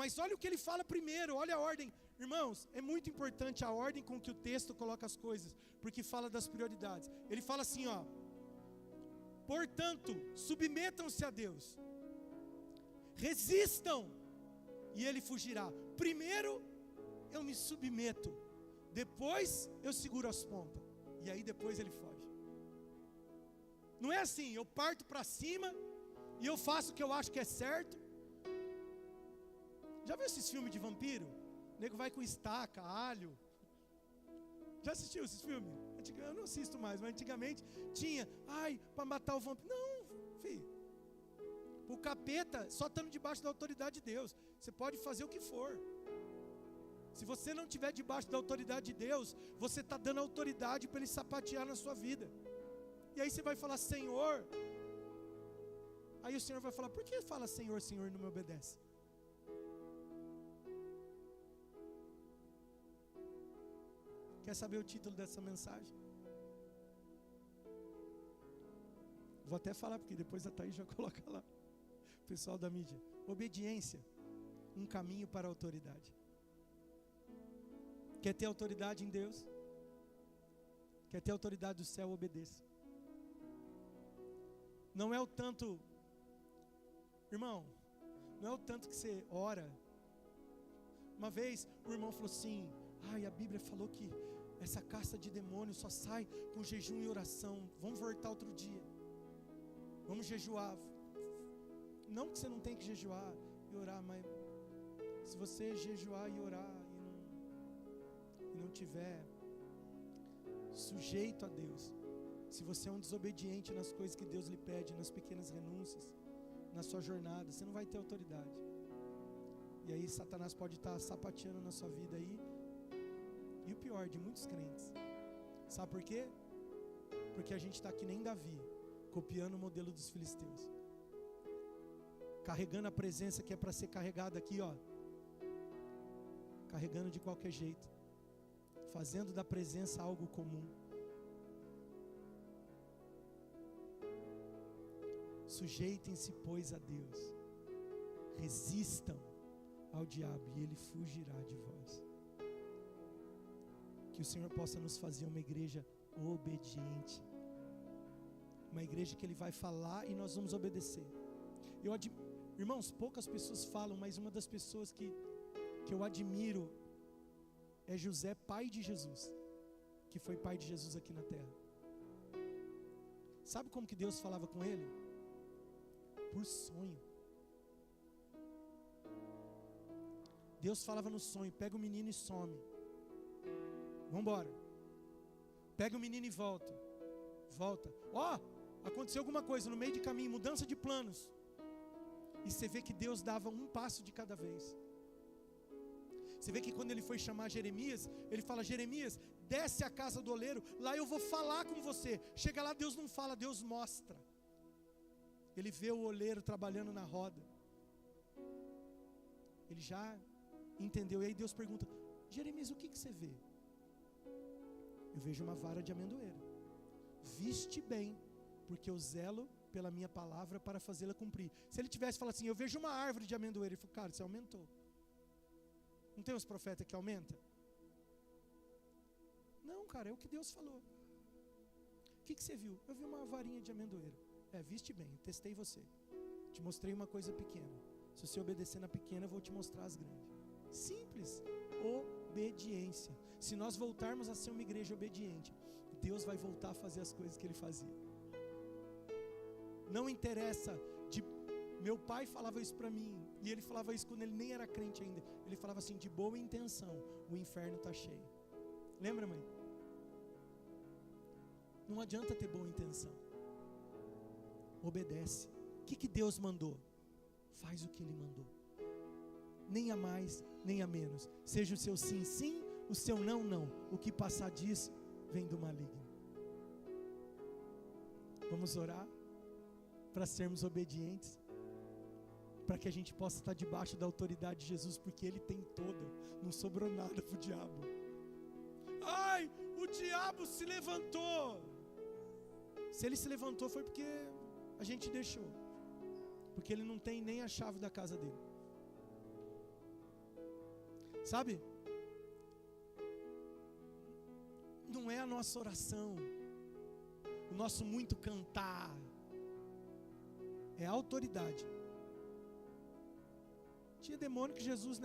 mas olha o que ele fala primeiro, olha a ordem. Irmãos, é muito importante a ordem com que o texto coloca as coisas, porque fala das prioridades. Ele fala assim, portanto, submetam-se a Deus, resistam, e ele fugirá. Primeiro eu me submeto, depois eu seguro as pontas, e aí depois ele foge. Não é assim, eu parto para cima e eu faço o que eu acho que é certo. Já viu esses filmes de vampiro? O nego vai com estaca, alho. Já assistiu esses filmes? Eu não assisto mais, mas antigamente tinha, para matar o vampiro. Não, filho. O capeta só estando debaixo da autoridade de Deus. Você pode fazer o que for. Se você não estiver debaixo da autoridade de Deus, você está dando autoridade para ele sapatear na sua vida. E aí você vai falar: Senhor. Aí o Senhor vai falar: por que fala Senhor, Senhor e não me obedece? Quer saber o título dessa mensagem? Vou até falar, porque depois a Thaís já coloca lá. Pessoal da mídia: obediência um caminho para a autoridade. Quer ter autoridade em Deus? Quer ter autoridade do céu? Obedeça. Não é o tanto, irmão, não é o tanto que você ora. Uma vez o irmão falou assim: ai, a Bíblia falou que essa casta de demônios só sai com jejum e oração. Vamos voltar outro dia. Vamos jejuar. Não que você não tem que jejuar e orar, mas se você jejuar e orar e não tiver sujeito a Deus, se você é um desobediente nas coisas que Deus lhe pede, nas pequenas renúncias, na sua jornada, você não vai ter autoridade. E aí Satanás pode estar sapateando na sua vida aí. E o pior, de muitos crentes. Sabe por quê? Porque a gente está que nem Davi, copiando o modelo dos filisteus, carregando a presença que é para ser carregada aqui, ó, carregando de qualquer jeito, fazendo da presença algo comum. Sujeitem-se, pois, a Deus, resistam ao diabo e ele fugirá de vós. Que o Senhor possa nos fazer uma igreja obediente, uma igreja que Ele vai falar e nós vamos obedecer. Irmãos, poucas pessoas falam, mas uma das pessoas que eu admiro é José, pai de Jesus, que foi pai de Jesus aqui na terra. Sabe como que Deus falava com ele? Por sonho. Deus falava no sonho: pega o menino e some. Vamos embora. Pega o menino e volta. Aconteceu alguma coisa no meio de caminho, mudança de planos. E você vê que Deus dava um passo de cada vez. Você vê que quando ele foi chamar Jeremias, ele fala: Jeremias, desce à casa do oleiro, lá eu vou falar com você. Chega lá, Deus não fala, Deus mostra. Ele vê o oleiro trabalhando na roda. Ele já entendeu. E aí Deus pergunta: Jeremias, o que você vê? Eu vejo uma vara de amendoeira. Viste bem, porque eu zelo pela minha palavra para fazê-la cumprir. Se ele tivesse falado assim: eu vejo uma árvore de amendoeira, ele falou: cara, você aumentou. Não tem os profetas que aumentam? Não, cara, é o que Deus falou. O que você viu? Eu vi uma varinha de amendoeira. Viste bem, testei você. Te mostrei uma coisa pequena. Se você obedecer na pequena, eu vou te mostrar as grandes. Simples. Obediência. Se nós voltarmos a ser uma igreja obediente, Deus vai voltar a fazer as coisas que Ele fazia. Não interessa. Meu pai falava isso para mim, e ele falava isso quando ele nem era crente ainda. Ele falava assim: de boa intenção, o inferno está cheio. Lembra, mãe? Não adianta ter boa intenção. Obedece. O que Deus mandou? Faz o que Ele mandou. Nem a mais, nem a menos. Seja o seu sim, sim, o seu não, não. O que passar disso, vem do maligno. Vamos orar para sermos obedientes, para que a gente possa estar debaixo da autoridade de Jesus, porque Ele tem toda, não sobrou nada para o diabo. Ai, o diabo se levantou. Se ele se levantou foi porque a gente deixou, porque ele não tem nem a chave da casa dele. Sabe? Não é a nossa oração, o nosso muito cantar, é a autoridade. Tinha demônio que Jesus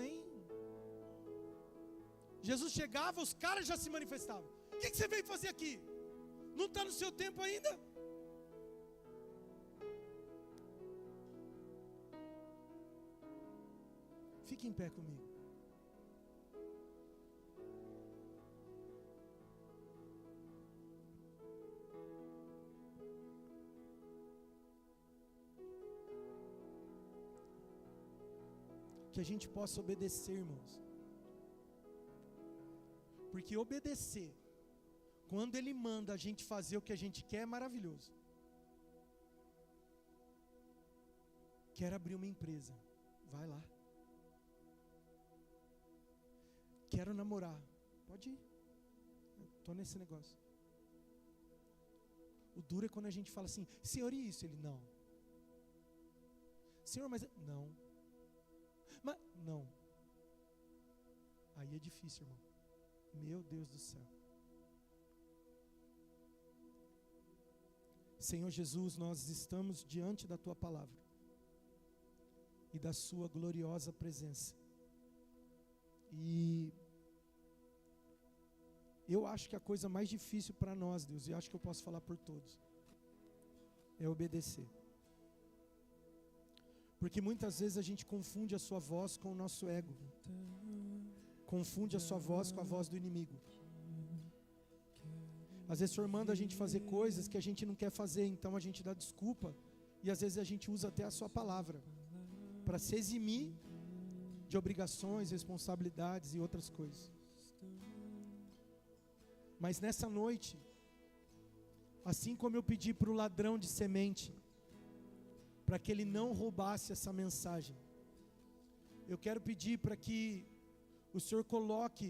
chegava, os caras já se manifestavam. O que você veio fazer aqui? Não está no seu tempo ainda? Fique em pé comigo. Que a gente possa obedecer, irmãos. Porque obedecer, quando Ele manda a gente fazer o que a gente quer, é maravilhoso. Quero abrir uma empresa, vai lá. Quero namorar, pode ir. Estou nesse negócio. O duro é quando a gente fala assim: Senhor, e isso? Ele: não. Senhor, mas não. mas não. Aí é difícil, irmão. Meu Deus do céu. Senhor Jesus, nós estamos diante da Tua palavra e da Sua gloriosa presença. E eu acho que a coisa mais difícil para nós, Deus, e acho que eu posso falar por todos, é obedecer. Porque muitas vezes a gente confunde a Sua voz com o nosso ego. Confunde a Sua voz com a voz do inimigo. Às vezes o Senhor manda a gente fazer coisas que a gente não quer fazer, então a gente dá desculpa. E às vezes a gente usa até a Sua palavra para se eximir de obrigações, responsabilidades e outras coisas. Mas nessa noite, assim como eu pedi para o ladrão de semente, para que ele não roubasse essa mensagem, eu quero pedir para que o Senhor coloque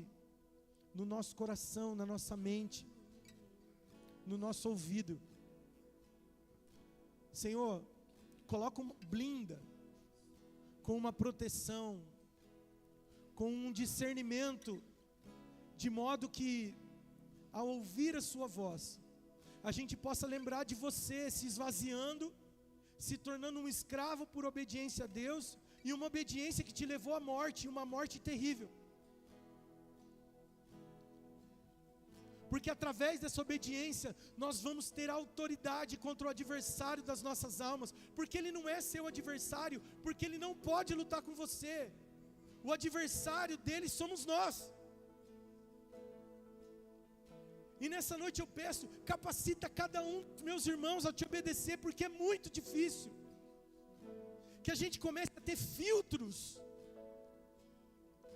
no nosso coração, na nossa mente, no nosso ouvido, Senhor, coloca uma blinda, com uma proteção, com um discernimento, de modo que, ao ouvir a Sua voz, a gente possa lembrar de você se esvaziando, se tornando um escravo por obediência a Deus, e uma obediência que te levou à morte, uma morte terrível. Porque através dessa obediência, nós vamos ter autoridade contra o adversário das nossas almas, porque ele não é seu adversário, porque ele não pode lutar com você. O adversário dele somos nós. E nessa noite eu peço, capacita cada um dos meus irmãos a te obedecer, porque é muito difícil. Que a gente comece a ter filtros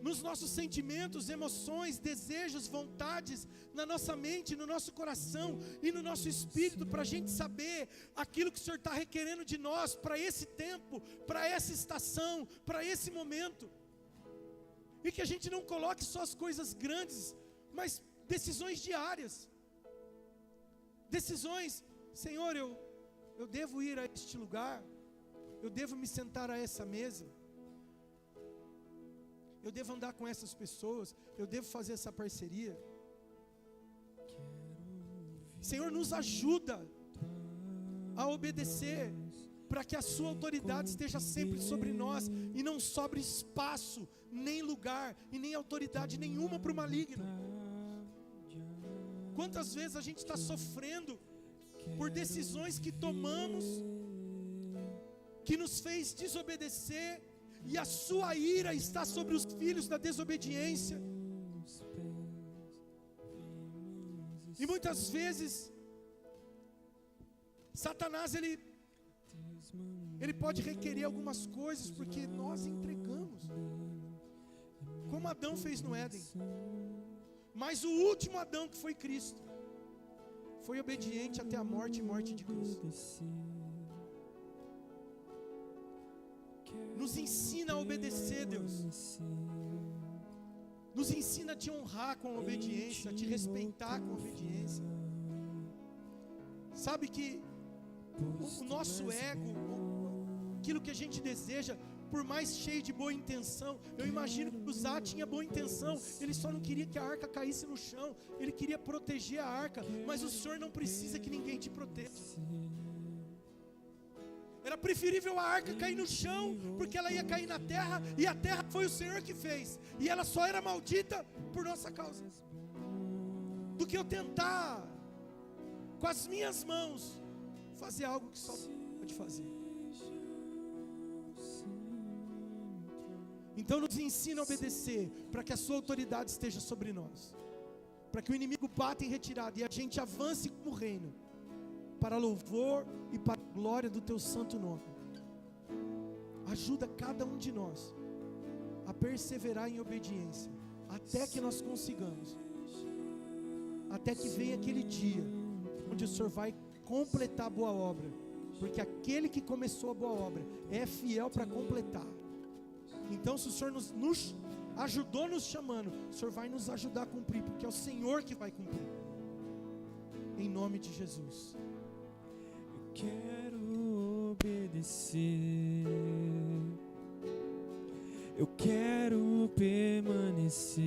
nos nossos sentimentos, emoções, desejos, vontades, na nossa mente, no nosso coração e no nosso espírito, para a gente saber aquilo que o Senhor está requerendo de nós, para esse tempo, para essa estação, para esse momento. E que a gente não coloque só as coisas grandes, mas decisões diárias. Decisões, Senhor, eu devo ir a este lugar, eu devo me sentar a essa mesa, eu devo andar com essas pessoas, eu devo fazer essa parceria. Senhor, nos ajuda a obedecer, para que a Sua autoridade esteja sempre sobre nós, e não sobre espaço, nem lugar, e nem autoridade nenhuma para o maligno. Quantas vezes a gente está sofrendo por decisões que tomamos, que nos fez desobedecer, e a Sua ira está sobre os filhos da desobediência. E muitas vezes Satanás ele pode requerer algumas coisas, porque nós entregamos, como Adão fez no Éden. Mas o último Adão, que foi Cristo, foi obediente até a morte e morte de cruz. Nos ensina a obedecer, Deus. Nos ensina a te honrar com a obediência, a te respeitar com a obediência. Sabe que o nosso ego, aquilo que a gente deseja, por mais cheio de boa intenção, eu imagino que Uzá tinha boa intenção, ele só não queria que a arca caísse no chão, ele queria proteger a arca, mas o Senhor não precisa que ninguém te proteja. Era preferível a arca cair no chão, porque ela ia cair na terra, e a terra foi o Senhor que fez, e ela só era maldita por nossa causa, do que eu tentar, com as minhas mãos, fazer algo que só pode fazer. Então nos ensina a obedecer, para que a Sua autoridade esteja sobre nós, para que o inimigo bata em retirada, e a gente avance como reino, para louvor e para a glória do Teu santo nome. Ajuda cada um de nós a perseverar em obediência, até que nós consigamos, até que venha aquele dia, onde o Senhor vai completar a boa obra, porque aquele que começou a boa obra é fiel para completar. Então, se o Senhor nos ajudou nos chamando, o Senhor vai nos ajudar a cumprir, porque é o Senhor que vai cumprir, em nome de Jesus. Eu quero obedecer, eu quero permanecer.